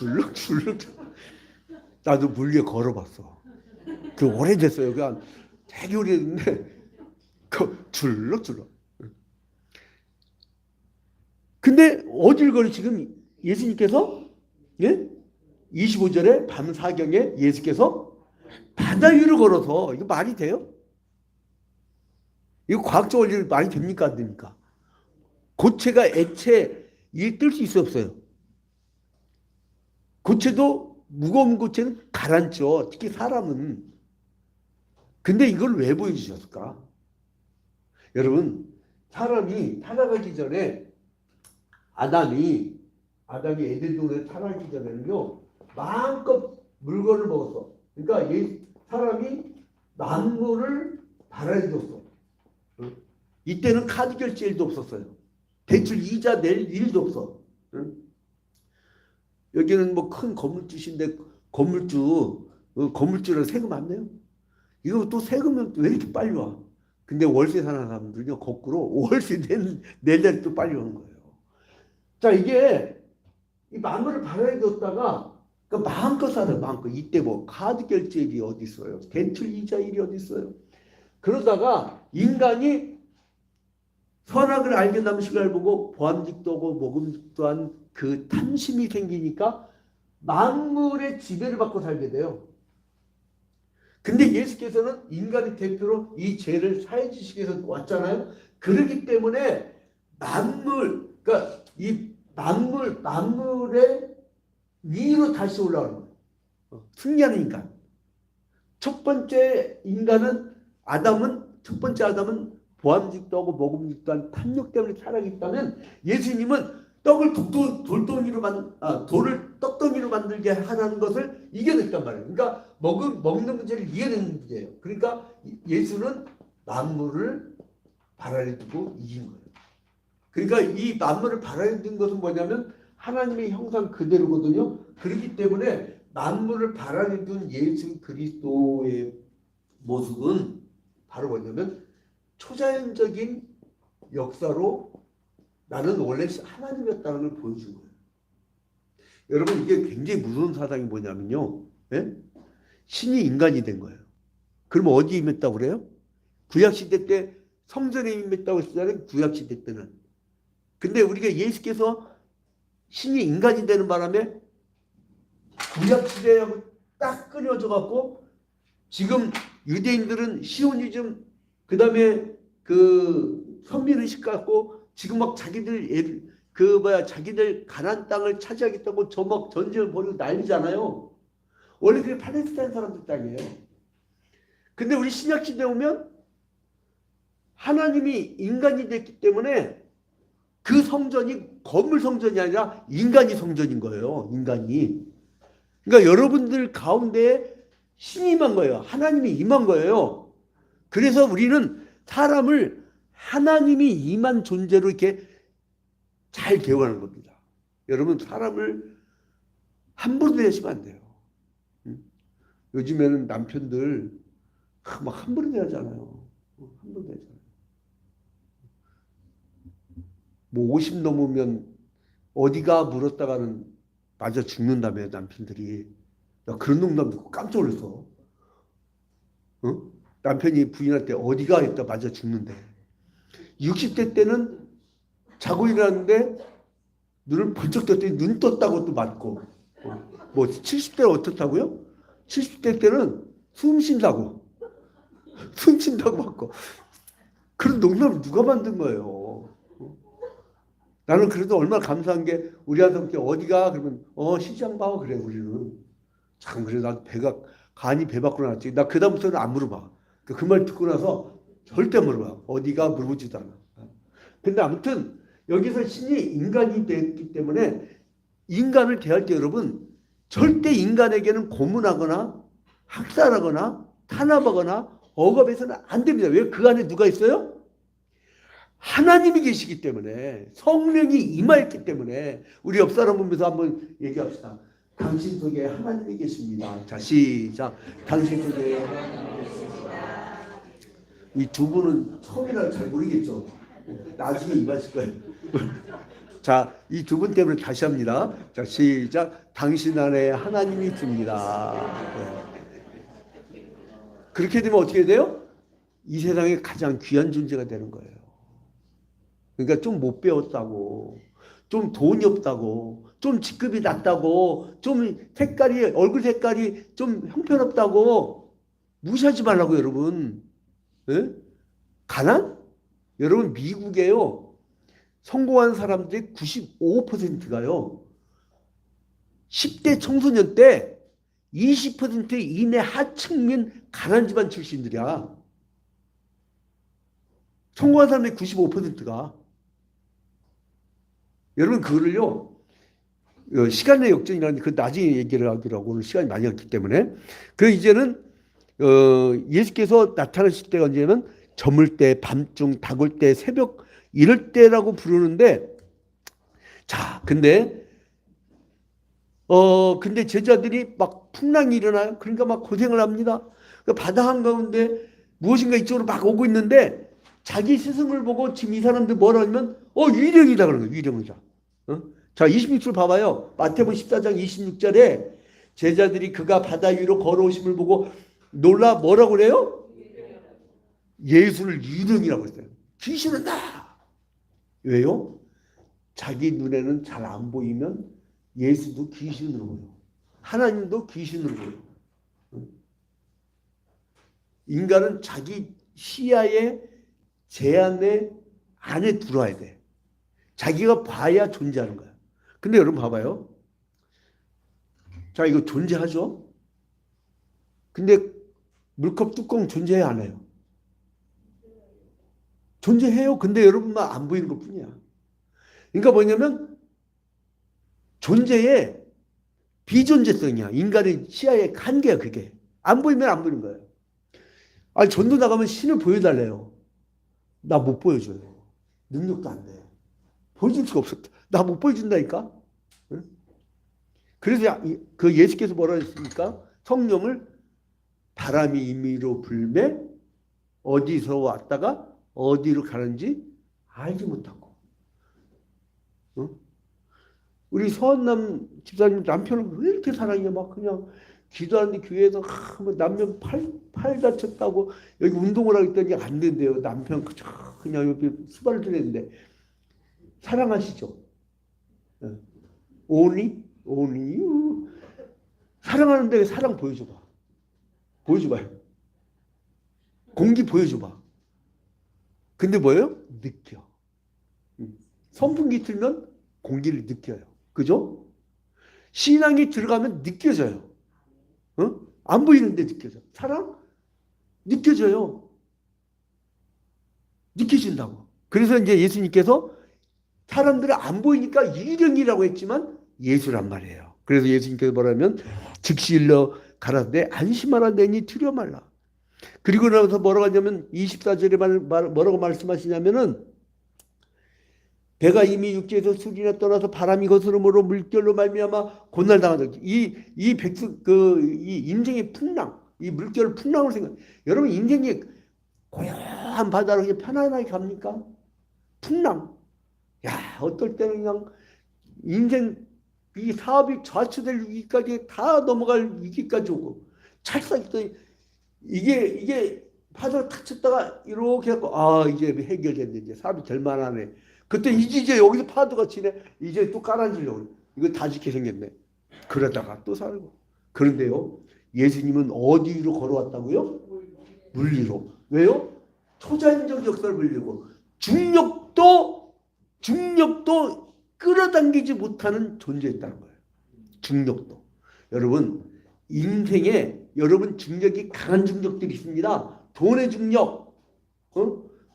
C: 나도 물 위에 걸어봤어. 그 오래됐어요. 그냥 되게 오래됐는데 줄렁. 근데 어딜 걸어 지금 예수님께서? 예? 25절에 밤 4경에 예수께서 바다 위로 걸어서 이거 말이 돼요? 이거 과학적 원리로 말이 됩니까? 안 됩니까? 고체가 액체 위에 뜰 수 있어요? 없어요? 고체도 무거운 고체는 가라앉죠. 특히 사람은. 근데 이걸 왜 보여주셨을까? 여러분 사람이 타락하기 전에 아담이 에덴 동산에 타락하기 전에는요 마음껏 물건을 먹었어. 그러니까 사람이 만물을 바라해줬어. 이때는 카드 결제 일도 없었어요. 대출 이자 낼 일도 없어. 여기는 뭐 큰 건물주신데 건물주는 세금 안 내요? 이거 또 세금은 왜 이렇게 빨리 와? 근데 월세 사는 사람들은요 거꾸로 월세 낼 날이 또 빨리 오는 거예요. 자, 이게 이 만물을 바라해뒀다가 그러니까 마음껏 살아요. 마음껏. 이때 뭐 카드 결제일이 어디 있어요? 대출 이자일이 어디 있어요? 그러다가 인간이 선악을 알게 남식을 보고 보암직도 하고 먹음직도 한 그 탐심이 생기니까 만물의 지배를 받고 살게 돼요. 근데 예수께서는 인간의 대표로 이 죄를 사해 주시기 위해서 왔잖아요. 그렇기 때문에 그러니까 이 만물의 위로 다시 올라오는 거예요. 승리하는 인간. 첫 번째 아담은 보암직도 하고 먹음직도 한 탐욕 때문에 타락했다면 예수님은 떡을 돌을 떡덩이로 만들게 하라는 것을 이겨냈단 말이에요. 그러니까 먹는 문제를 이겨낸 문제예요. 그러니까 예수는 만물을 발아래 두고 이긴 거예요. 그러니까 이 만물을 발아래 둔 것은 뭐냐면 하나님의 형상 그대로거든요. 그렇기 때문에 만물을 발아래 둔 예수 그리스도의 모습은 바로 뭐냐면 초자연적인 역사로 나는 원래 하나님이었다는 걸 보여준 거예요. 여러분 이게 굉장히 무서운 사상이 뭐냐면요. 예? 신이 인간이 된 거예요. 그러면 어디에 임했다고 그래요? 구약시대 때 성전에 임했다고 했잖아요. 구약시대 때는. 근데 우리가 예수께서 신이 인간이 되는 바람에 구약시대하고 딱 끊어져 갖고 지금 유대인들은 시오니즘 그다음에 그 선민의식 갖고 지금 막 자기들 자기들 가나안 땅을 차지하겠다고 저 막 전쟁을 벌이고 난리잖아요. 원래 그게 팔레스타인 사람들 땅이에요. 근데 우리 신약 시대에 오면 하나님이 인간이 됐기 때문에 그 성전이 건물 성전이 아니라 인간이 성전인 거예요. 인간이. 그러니까 여러분들 가운데 신이 임한 거예요. 하나님이 임한 거예요. 그래서 우리는 사람을 하나님이 임한 존재로 이렇게 잘 대우하는 겁니다. 여러분 사람을 함부로 대하시면 안 돼요. 요즘에는 남편들 막 함부로 대하잖아요. 함부로 대하잖아요. 뭐 50 넘으면 어디가 물었다가는 맞아 죽는다며 남편들이. 나 그런 농담 듣고 깜짝 놀랐어. 어? 남편이 부인한테 어디가 했다 맞아 죽는데. 60대 때는 자고 일어났는데 눈을 번쩍 떴더니 눈 떴다고 또 맞고. 뭐 70대는 어떻다고요? 70대 때는 숨 쉰다고 맞고. 그런 농담을 누가 만든 거예요? 나는 그래도 얼마나 감사한 게 우리 아들한테 어디가 그러면 시장 봐 그래. 우리는 참 그래. 나 배가 간이 배 밖으로 났지. 나 그다음부터는 안 물어봐. 그 말 듣고 나서 절대 물어봐. 어디가 물어보지도 않아. 근데 아무튼 여기서 신이 인간이 됐기 때문에 인간을 대할 때 여러분 절대 인간에게는 고문하거나 학살하거나 탄압하거나 억압해서는 안 됩니다. 왜? 그 안에 누가 있어요? 하나님이 계시기 때문에, 성령이 임하였기 때문에. 우리 옆 사람 보면서 한번 얘기합시다. 당신 속에 하나님이 계십니다. 자, 시작. 당신 속에 하나님이 계십니다. 이 두 분은 처음이라 잘 모르겠죠. 나중에 임하실 거예요. 자, 이 두 분 때문에 다시 합니다. 자, 시작. 당신 안에 하나님이 있습니다. 네. 그렇게 되면 어떻게 돼요? 이 세상에 가장 귀한 존재가 되는 거예요. 그러니까 좀 못 배웠다고, 좀 돈이 없다고, 좀 직급이 낮다고, 좀 얼굴 색깔이 좀 형편없다고 무시하지 말라고 여러분. 예? 가난? 여러분 미국에요. 성공한 사람들이 95%가요. 10대 청소년 때 20% 이내 하층민 가난 집안 출신들이야. 성공한 사람들이 95%가. 여러분 그거를요. 시간의 역전이라는 그 나중에 얘기를 하기로 하고 오늘 시간이 많이 없기 때문에. 그 이제는 예수께서 나타나실 때가 언제냐면 저물 때, 밤중, 다굴 때, 새벽 이럴 때라고 부르는데, 자, 근데 제자들이 막 풍랑이 일어나요. 그러니까 막 고생을 합니다. 그 바다 한가운데 무엇인가 이쪽으로 막 오고 있는데 자기 스승을 보고 지금 이 사람들 뭐라 하면 유령이다 그러는 거예요. 유령이다. 자, 26절 봐봐요. 마태복음 14장 26절에 제자들이 그가 바다 위로 걸어오심을 보고 놀라 뭐라고 그래요? 예수를 유령이라고 했어요. 귀신은 나. 왜요? 자기 눈에는 잘 안 보이면 예수도 귀신으로 보여. 하나님도 귀신으로 보여. 인간은 자기 시야의 제한의 안에 들어와야 돼. 자기가 봐야 존재하는 거야. 근데 여러분 봐봐요. 자, 이거 존재하죠? 근데 물컵 뚜껑 존재해야 안 해요? 존재해요. 근데 여러분만 안 보이는 것 뿐이야. 그러니까 뭐냐면 존재의 비존재성이야. 인간의 시야의 한계야 그게. 안 보이면 안 보이는 거예요. 아니 전도 나가면 신을 보여달래요. 나 못 보여줘요. 능력도 안 돼. 보여줄 수가 없었다. 나 못 보여준다니까. 응? 그래서 그 예수께서 뭐라 했습니까? 성령을 바람이 임의로 불매 어디서 왔다가 어디로 가는지 알지 못하고. 응? 우리 서한남 집사님 남편을 왜 이렇게 사랑해? 막 그냥 기도하는데 교회에서 뭐 남편 팔 다쳤다고 여기 운동을 하겠다니 안 된대요. 남편 그냥 여기 수발을 드렸는데 사랑하시죠? only you. 사랑하는데 사랑 보여줘봐. 보여줘봐요. 공기 보여줘봐. 근데 뭐예요? 느껴. 선풍기 틀면 공기를 느껴요. 그죠? 신앙이 들어가면 느껴져요. 안 보이는데 느껴져. 사랑? 느껴져요. 느껴진다고. 그래서 이제 예수님께서 사람들이 안 보이니까 일령이라고 했지만 예수란 말이에요. 그래서 예수님께서 뭐라면 즉시 일러 가라사대 안심하라 내니 두려워 말라. 그리고 나서 뭐라고 하냐면 24절에 뭐라고 말씀하시냐면은 배가 이미 육지에서 술이나 떠나서 바람이 거스름으로 물결로 말미암아 고날 당하다. 이 백성 이 인생의 풍랑, 이 물결 풍랑을 생각. 여러분 인생이 고요한 바다로 그냥 편안하게 갑니까? 풍랑. 야, 어떨 때는 그냥 인생 이 사업이 좌초될 위기까지 다 넘어갈 위기까지 오고 찰싹 있더니 이게 파도가 탁 쳤다가 이렇게 해갖고 이제 해결됐네. 이제 사업이 될만하네. 그때 이제 여기서 파도가 치네. 이제 또 깔아주려고. 이거 다지게 생겼네. 그러다가 또 살고. 그런데요. 예수님은 어디 위로 걸어왔다고요? 물 위로. 왜요? 초자연적 역사를 물리고 중력도 끌어당기지 못하는 존재였다는 거예요. 중력도. 여러분 인생에 여러분 중력이 강한 중력들이 있습니다. 돈의 중력,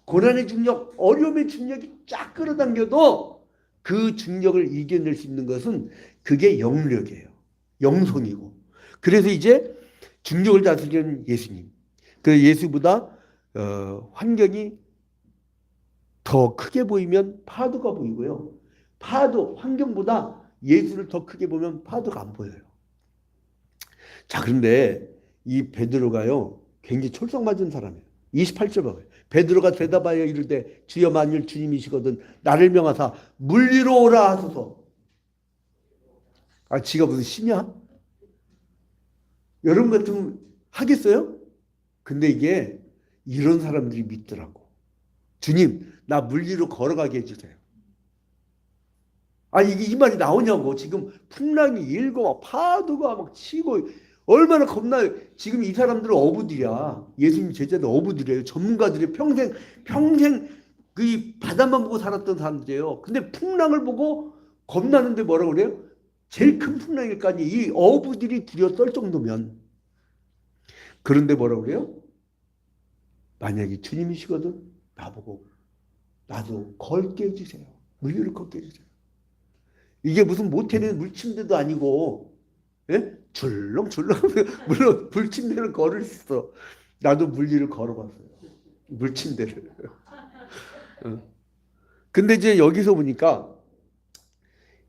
C: 고난의 중력, 어려움의 중력이 쫙 끌어당겨도 그 중력을 이겨낼 수 있는 것은 그게 영력이에요. 영성이고. 그래서 이제 중력을 다스리는 예수님. 그 예수보다 환경이 더 크게 보이면 파도가 보이고요. 환경보다 예수를 더 크게 보면 파도가 안 보여요. 자, 그런데 이 베드로가요, 굉장히 촐싹맞은 사람이에요. 28절 봐봐요. 베드로가 대답하여 이르되 주여 만일 주님이시거든 나를 명하사 물 위로 오라 하소서. 지가 무슨 신이야? 여러분 같으면 하겠어요? 근데 이게 이런 사람들이 믿더라고. 주님, 나 물 위로 걸어가게 해주세요. 이게 이 말이 나오냐고. 지금 풍랑이 일고 막 파도가 막 치고 얼마나 겁나요. 지금 이 사람들은 어부들이야. 예수님 제자들 어부들이에요. 전문가들이 평생 그 바다만 보고 살았던 사람들이에요. 근데 풍랑을 보고 겁나는데 뭐라고 그래요? 제일 큰 풍랑일까지 이 어부들이 두려워 떨 정도면. 그런데 뭐라고 그래요? 만약에 주님이시거든 나보고 나도 걸게 해주세요. 물 위를 걷게 해주세요. 이게 무슨 모텔에 물침대도 아니고, 예? 줄렁줄렁 물론 물침대를 걸을 수 있어. 나도 물 위를 걸어봤어요. 물침대를. 근데 이제 여기서 보니까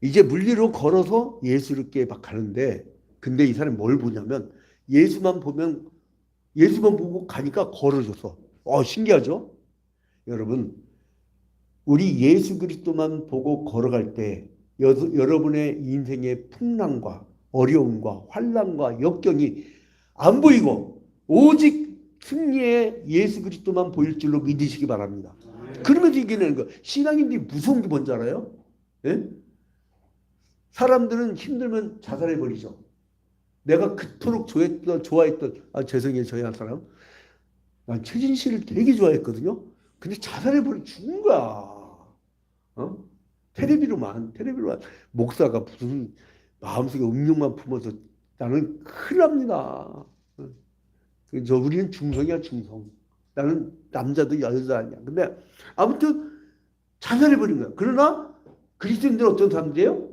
C: 이제 물 위로 걸어서 예수께 막 가는데, 근데 이 사람이 뭘 보냐면 예수만 보고 가니까 걸어줘서. 신기하죠? 여러분, 우리 예수 그리스도만 보고 걸어갈 때 여러분의 인생의 풍랑과 어려움과 환난과 역경이 안 보이고 오직 승리의 예수 그리스도만 보일 줄로 믿으시기 바랍니다. 그러면서 이겨내는 거예요. 신앙인들이 무서운 게 뭔지 알아요? 예? 사람들은 힘들면 자살해버리죠. 내가 그토록 좋아했던 죄송해요 저희 한 사람. 난 최진실을 되게 좋아했거든요. 근데 자살해버리고 죽은 거야. 테레비로만 목사가 무슨 마음속에 음욕만 품어서 나는 큰일 납니다. 우리는 중성이야 중성. 나는 남자도 여자도 아니야. 근데 아무튼 자살해버린 거야. 그러나 그리스도인들은 어떤 사람들이에요?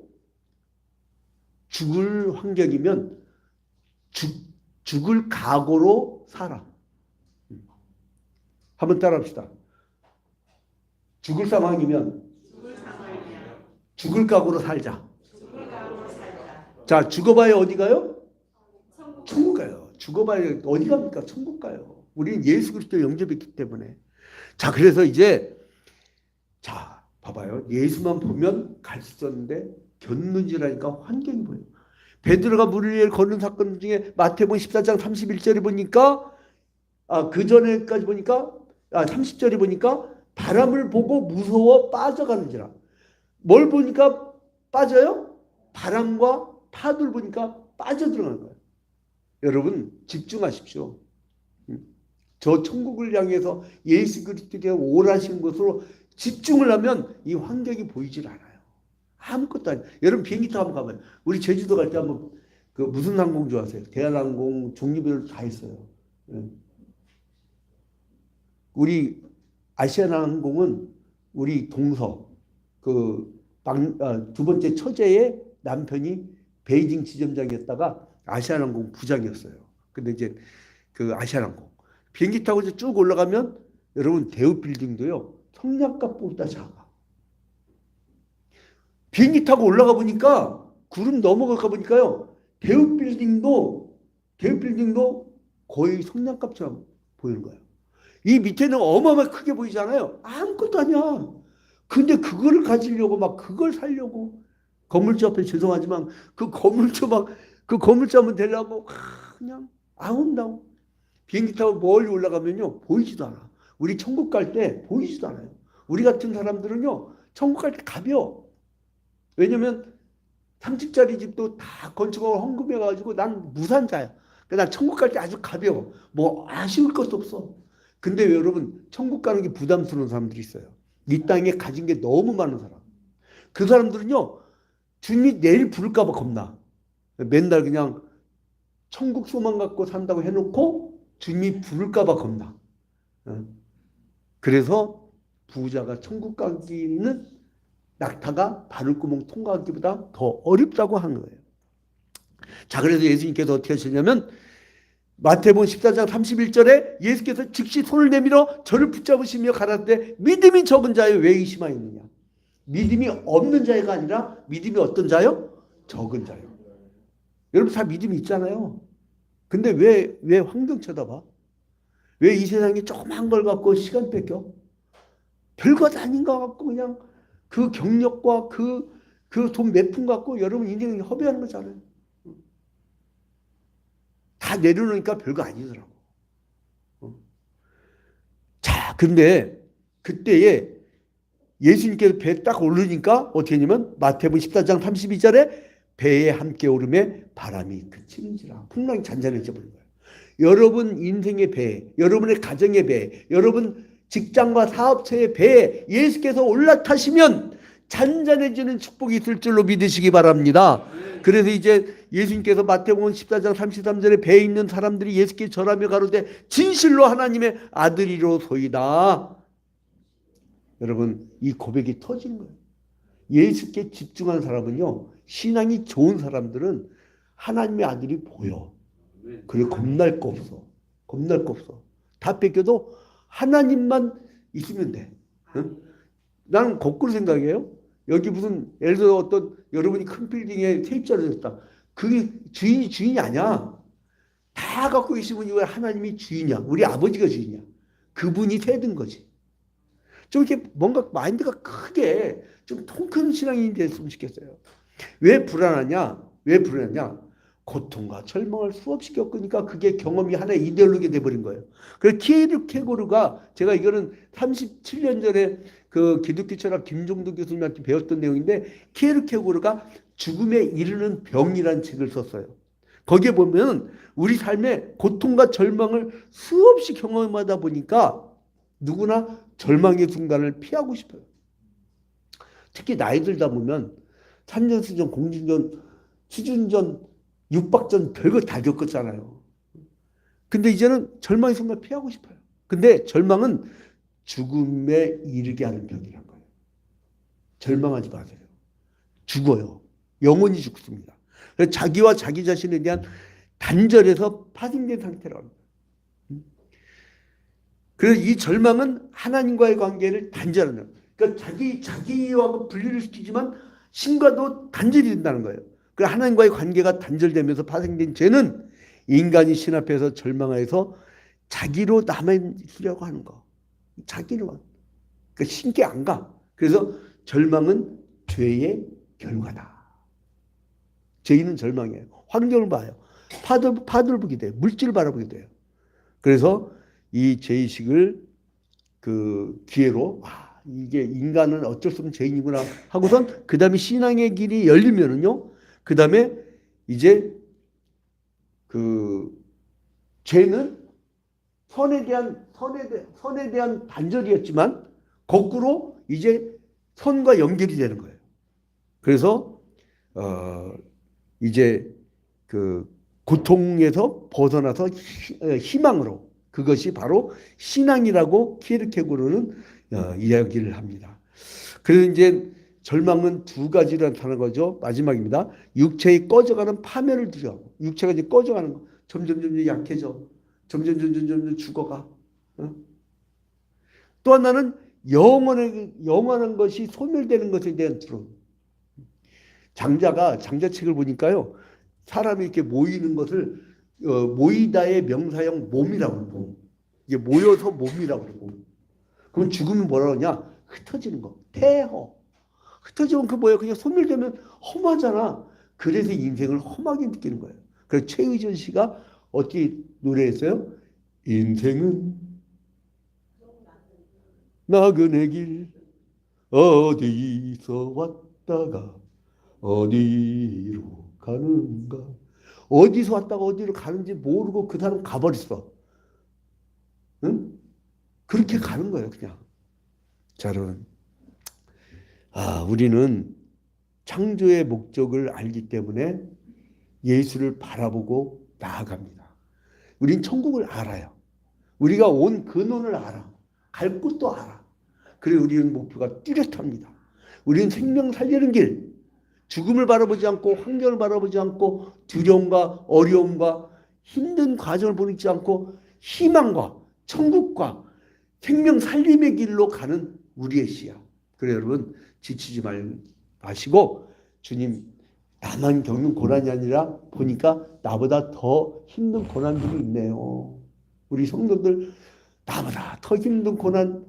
C: 죽을 환경이면 죽을 각오로 살아. 한번 따라합시다. 죽을 상황이면 죽을 각오로 살자. 자, 죽어봐야 어디 가요? 천국 가요. 죽어봐야 어디 갑니까? 천국 가요. 우리는 예수 그리스도 영접했기 때문에. 자, 그래서 이제 봐봐요. 예수만 보면 갈 수 있었는데 견눈질하니까 환경이 보여요. 베드로가 물 위에 걷는 사건 중에 마태복음 14장 31절에 보니까 그 전에까지 보니까 30절에 보니까 바람을 보고 무서워 빠져가는지라. 뭘 보니까 빠져요? 바람과 파도를 보니까 빠져들어가는 거예요. 여러분 집중하십시오. 저 천국을 향해서 예수 그리스도께 오라신 것으로 집중을 하면 이 환경이 보이질 않아요. 아무것도 아니에요. 여러분 비행기 타고 한번 가봐요. 우리 제주도 갈 때 한번 그 무슨 항공 좋아하세요? 대한항공 종류별로 다 있어요. 예. 우리 아시아나항공은 우리 동서 두 번째 처제의 남편이 베이징 지점장이었다가 아시아나항공 부장이었어요. 근데 이제 그 아시아나항공 비행기 타고 이제 쭉 올라가면 여러분 대우 빌딩도요 성냥갑보다 작아. 비행기 타고 올라가 보니까 구름 넘어가 보니까요 대우 빌딩도 거의 성냥갑처럼 보이는 거예요. 이 밑에는 어마어마하게 크게 보이잖아요. 아무것도 아니야. 근데 그거를 가지려고 막 그걸 살려고 건물주 앞에 죄송하지만 그 건물주 한번 되려고 그냥 아웅다웅 비행기 타고 멀리 올라가면요 보이지도 않아. 우리 천국 갈 때 보이지도 않아요. 우리 같은 사람들은요 천국 갈 때 가벼워. 왜냐면 3층짜리 집도 다 건축하고 헌금해가지고 난 무산자야. 그러니까 난 천국 갈 때 아주 가벼워. 뭐 아쉬울 것도 없어. 근데 여러분 천국 가는 게 부담스러운 사람들이 있어요. 이 땅에 가진 게 너무 많은 사람. 그 사람들은요 주님이 내일 부를까 봐 겁나. 맨날 그냥 천국 소망 갖고 산다고 해놓고 주님이 부를까 봐 겁나. 그래서 부자가 천국 가기는 낙타가 바늘구멍 통과하기보다 더 어렵다고 하는 거예요. 자, 그래서 예수님께서 어떻게 하시냐면 마태복음 14장 31절에 예수께서 즉시 손을 내밀어 저를 붙잡으시며 가라사대 믿음이 적은 자여 왜 의심하였느냐. 믿음이 없는 자가 아니라 믿음이 어떤 자요? 적은 자요. 여러분 다 믿음이 있잖아요. 근데 왜 환경 쳐다봐? 왜 이 세상에 조그만 걸 갖고 시간 뺏겨? 별것 아닌 것 같고 그냥 그 경력과 그 돈 몇 푼 갖고 여러분 인생을 허비하는 거잖아요. 다 내려놓으니까 별거 아니더라고. 자, 근데 그때에 예수님께서 배에 딱 오르니까 어떻게 했냐면 마태복음 14장 32절에 배에 함께 오름에 바람이 그치는지라 풍랑이 잔잔해져 버린 거예요. 여러분 인생의 배, 여러분의 가정의 배, 여러분 직장과 사업처의 배에 예수께서 올라타시면 잔잔해지는 축복이 있을 줄로 믿으시기 바랍니다. 그래서 이제 예수님께서 마태복음 14장 33절에 배에 있는 사람들이 예수께 절하며 가로되 진실로 하나님의 아들이로소이다. 여러분 이 고백이 터진 거예요. 예수께 집중한 사람은요 신앙이 좋은 사람들은 하나님의 아들이 보여. 그리고 겁날 거 없어. 겁날 거 없어. 다 뺏겨도 하나님만 있으면 돼. 응? 나는 거꾸로 생각해요. 여기 무슨 예를 들어 어떤 여러분이 큰 빌딩에 세입자를 줬다. 그게 주인이 아니야. 다 갖고 계시면 왜 하나님이 주인이야. 우리 아버지가 주인이야. 그분이 세든 거지. 좀 이렇게 뭔가 마인드가 크게 좀 통 큰 신앙인이 됐으면 좋겠어요. 왜 불안하냐? 고통과 절망을 수없이 겪으니까 그게 경험이 하나의 이데올로기가 돼버린 거예요. 그래서 키에르케고르가 제가 이거는 37년 전에 그 기독교 철학 김종도 교수님한테 배웠던 내용인데 키에르케고르가 죽음에 이르는 병이라는 책을 썼어요. 거기에 보면 우리 삶에 고통과 절망을 수없이 경험하다 보니까 누구나 절망의 순간을 피하고 싶어요. 특히 나이 들다 보면 산전수전, 공중전, 수준전, 육박전 별거 다 겪었잖아요. 근데 이제는 절망의 순간 피하고 싶어요. 근데 절망은 죽음에 이르게 하는 병이란 거예요. 절망하지 마세요. 죽어요. 영원히 죽습니다. 그래서 자기와 자기 자신에 대한 단절에서 파생된 상태라고 합니다. 그래서 이 절망은 하나님과의 관계를 단절하는 거예요. 그러니까 자기와 분리를 시키지만 신과도 단절이 된다는 거예요. 그 하나님과의 관계가 단절되면서 파생된 죄는 인간이 신 앞에서 절망하여서 자기로 남아있으려고 하는 거. 자기로만. 그러니까 신께 안 가. 그래서 절망은 죄의 결과다. 죄인은 절망이에요. 환경을 봐요. 파도를 보게 돼요. 물질을 바라보게 돼요. 그래서 이 죄의식을 그 기회로 이게 인간은 어쩔 수 없는 죄인이구나 하고선 그 다음에 신앙의 길이 열리면은요. 그 다음에 이제 그 죄는 선에 대한 단절이었지만 거꾸로 이제 선과 연결이 되는 거예요. 그래서 이제 그 고통에서 벗어나서 희망으로, 그것이 바로 신앙이라고 키에르케고르는 이야기를 합니다. 그래서 이제 절망은 두 가지로 나타나는 거죠. 마지막입니다. 육체의 꺼져가는 파멸을 두려워. 육체가 이제 꺼져가는 거. 점점 약해져. 점점 죽어가. 또 하나는 영원한 것이 소멸되는 것에 대한 두려움. 장자책을 보니까요, 사람이 이렇게 모이는 것을 모이다의 명사형 몸이라고 그러고, 이게 모여서 몸이라고 그러고, 그럼 죽으면 뭐라 그러냐? 흩어지는 거. 폐허. 흩어지면 그 뭐야? 그냥 소멸되면 험하잖아. 그래서 인생을 험하게 느끼는 거예요. 그래서 최의준 씨가 어떻게 노래했어요? 인생은 나그네 길, 어디서 왔다가 어디로 가는가. 어디서 왔다가 어디로 가는지 모르고 그 사람 가버렸어. 응? 그렇게 가는 거예요, 그냥. 자, 여러분. 우리는 창조의 목적을 알기 때문에 예수를 바라보고 나아갑니다. 우린 천국을 알아요. 우리가 온 근원을 알아. 갈 곳도 알아. 그리고 우리는 목표가 뚜렷합니다. 우리는 생명 살리는 길, 죽음을 바라보지 않고 환경을 바라보지 않고 두려움과 어려움과 힘든 과정을 보지 않고 희망과 천국과 생명 살림의 길로 가는 우리의 시야. 그래요, 여러분, 지치지 마시고, 주님, 나만 겪는 고난이 아니라 보니까 나보다 더 힘든 고난들이 있네요. 우리 성도들 나보다 더 힘든 고난.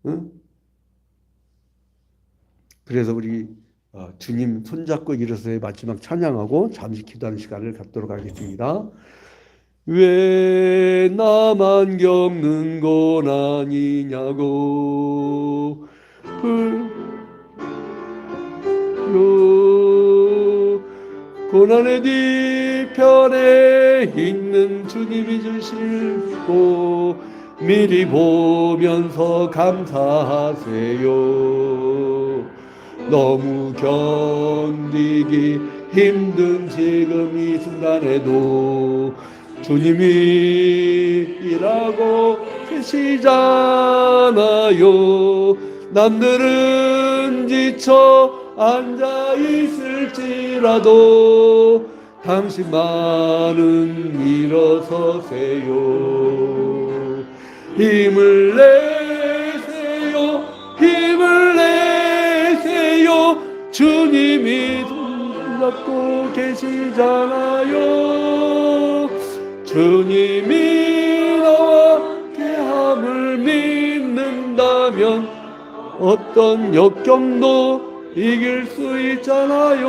C: 응? 그래서 우리 주님 손잡고 일어서의 마지막 찬양하고 잠시 기도하는 시간을 갖도록 하겠습니다. 왜 나만 겪는 고난이냐고 고난의 뒤편에 있는 주님이 주시고 미리 보면서 감사하세요. 너무 견디기 힘든 지금 이 순간에도 주님이 일하고 계시잖아요. 남들은 지쳐 앉아 있을지라도 당신만은 일어서세요. 힘을 내세요. 주님이 손잡고 계시잖아요. 주님이 나와 함께함을 믿는다면 어떤 역경도 이길 수 있잖아요.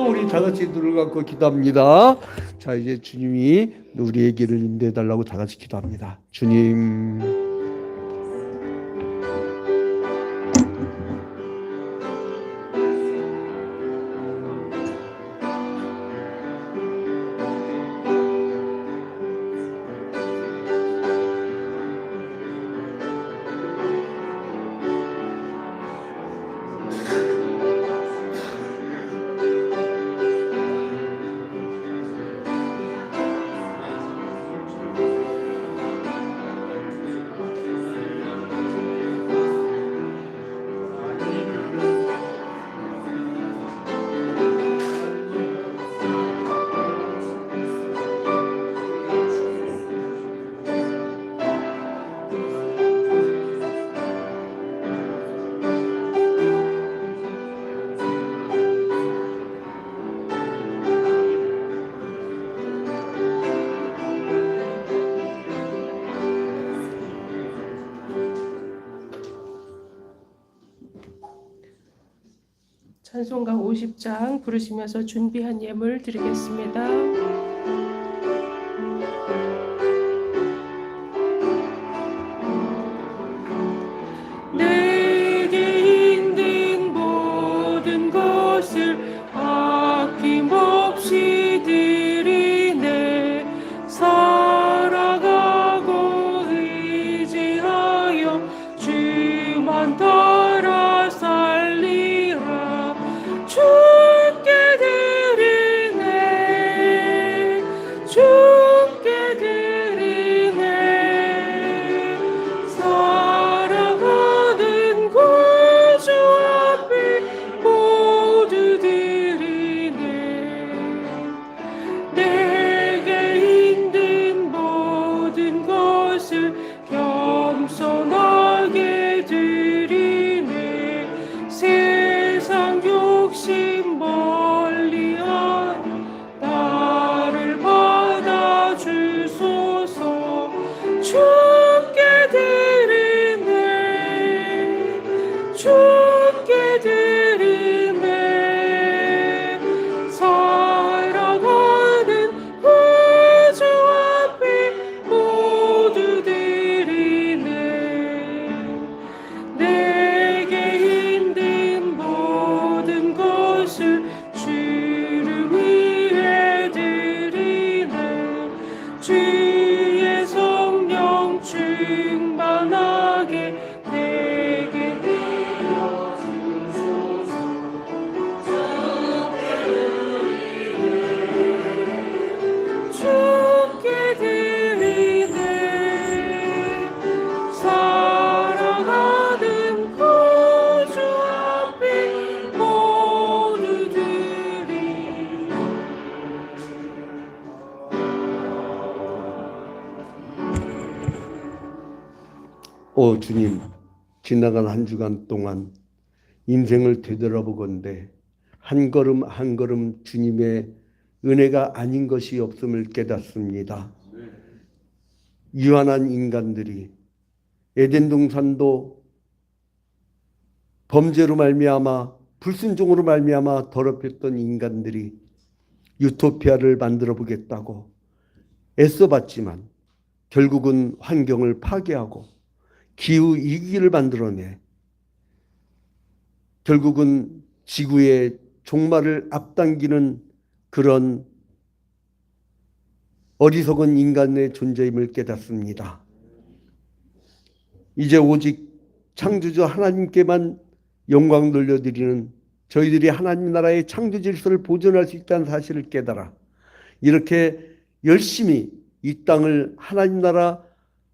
C: 우리 다 같이 눈을 감고 기도합니다. 자, 이제 주님이 우리의 길을 인도해 달라고 다 같이 기도합니다. 주님,
A: 찬송가 50장 부르시면서 준비한 예물 드리겠습니다. 내게 있는 모든 것을 아낌없이 드리네. 살아가고 의지하여 주만 따라 살리라. 주께 드리네. 주께 드리네. 살아가는 구주 앞에 모두 드리네. 내게 힘든 모든 것을 주를 위해 드리네. 주의 성령 충만하게 내게 주께 드리네. 살아가는 구주 앞에 모두 드리네.
C: 오 주님, 지나간 한 주간 동안 인생을 되돌아보건대 한 걸음 한 걸음 주님의 은혜가 아닌 것이 없음을 깨닫습니다. 유한한 인간들이 에덴 동산도 범죄로 말미암아 불순종으로 말미암아 더럽혔던 인간들이 유토피아를 만들어 보겠다고 애써봤지만 결국은 환경을 파괴하고 기후 위기를 만들어내 결국은 지구의 종말을 앞당기는 그런 어리석은 인간의 존재임을 깨닫습니다. 이제 오직 창조주 하나님께만 영광 돌려드리는 저희들이 하나님 나라의 창조 질서를 보존할 수 있다는 사실을 깨달아 이렇게 열심히 이 땅을 하나님 나라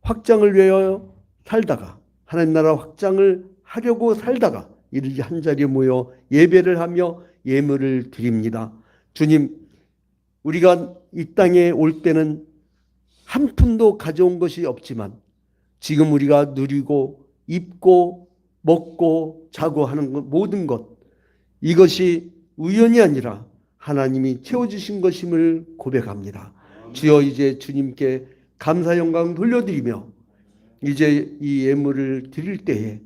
C: 확장을 위하여 살다가 하나님 나라 확장을 하려고 살다가 이렇게 한자리에 모여 예배를 하며 예물을 드립니다. 주님, 우리가 이 땅에 올 때는 한 푼도 가져온 것이 없지만 지금 우리가 누리고 입고 먹고 자고 하는 것, 모든 것, 이것이 우연이 아니라 하나님이 채워주신 것임을 고백합니다. 주여, 이제 주님께 감사 영광 돌려드리며 이제 이 예물을 드릴 때에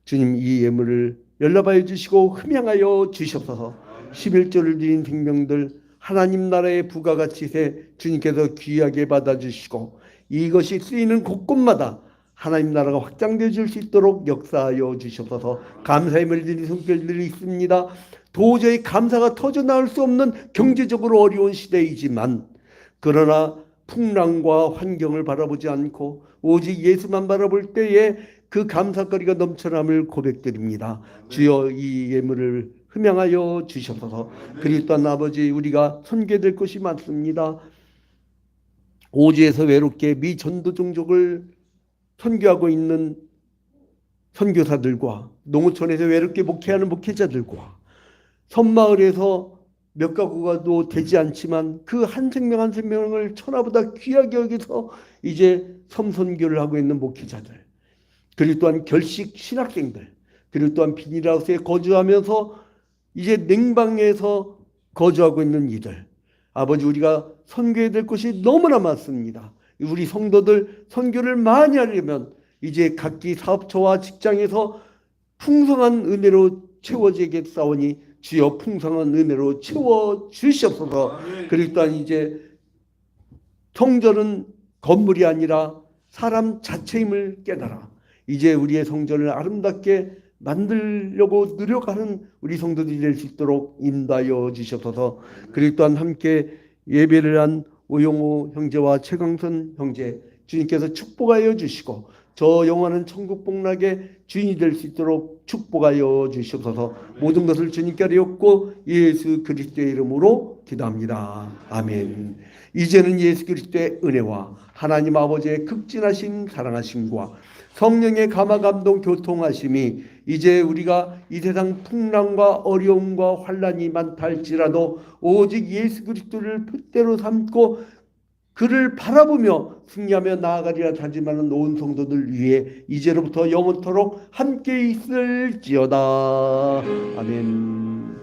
C: 주님 이 예물을 열납하여 주시고 흠양하여 주셔서 11조를 드린 생명들 하나님 나라의 부가가치세 주님께서 귀하게 받아주시고 이것이 쓰이는 곳곳마다 하나님 나라가 확장되어 줄 수 있도록 역사하여 주셔서 감사의 말 드리는 손길들이 있습니다. 도저히 감사가 터져나올 수 없는 경제적으로 어려운 시대이지만 그러나 풍랑과 환경을 바라보지 않고 오직 예수만 바라볼 때에 그 감사거리가 넘쳐남을 고백드립니다. 주여, 이 예물을 흠양하여 주셔서 그리고 또한 아버지, 우리가 선교될 것이 많습니다. 오지에서 외롭게 미 전도 종족을 선교하고 있는 선교사들과 농어촌에서 외롭게 목회하는 목회자들과 섬마을에서 몇 가구가도 되지 않지만 그 한 생명 한 생명을 천하보다 귀하게 여기서 이제 섬선교를 하고 있는 목회자들, 그리고 또한 결식 신학생들, 그리고 또한 비닐하우스에 거주하면서 이제 냉방에서 거주하고 있는 이들, 아버지, 우리가 선교해야 될 것이 너무나 많습니다. 우리 성도들 선교를 많이 하려면 이제 각기 사업처와 직장에서 풍성한 은혜로 채워지겠사오니 주여 풍성한 은혜로 채워주시옵소서. 그리고 또한 이제 성전은 건물이 아니라 사람 자체임을 깨달아 이제 우리의 성전을 아름답게 만들려고 노력하는 우리 성도들이 될 수 있도록 인도하여 주시옵소서. 그리고 또한 함께 예배를 한 오용호 형제와 최강선 형제, 주님께서 축복하여 주시고 저 영원한 천국 복락의 주인이 될 수 있도록 축복하여 주시옵소서. 모든 것을 주님께 드렸고 예수 그리스도의 이름으로 기도합니다. 아멘. 이제는 예수 그리스도의 은혜와 하나님 아버지의 극진하신 사랑하심과 성령의 감화 감동 교통하심이 이제 우리가 이 세상 풍랑과 어려움과 환난이 많다 할지라도 오직 예수 그리스도를 표대로 삼고 그를 바라보며 승리하며 나아가리라 다짐하는 온 성도들 위해 이제로부터 영원토록 함께 있을지어다. 아멘.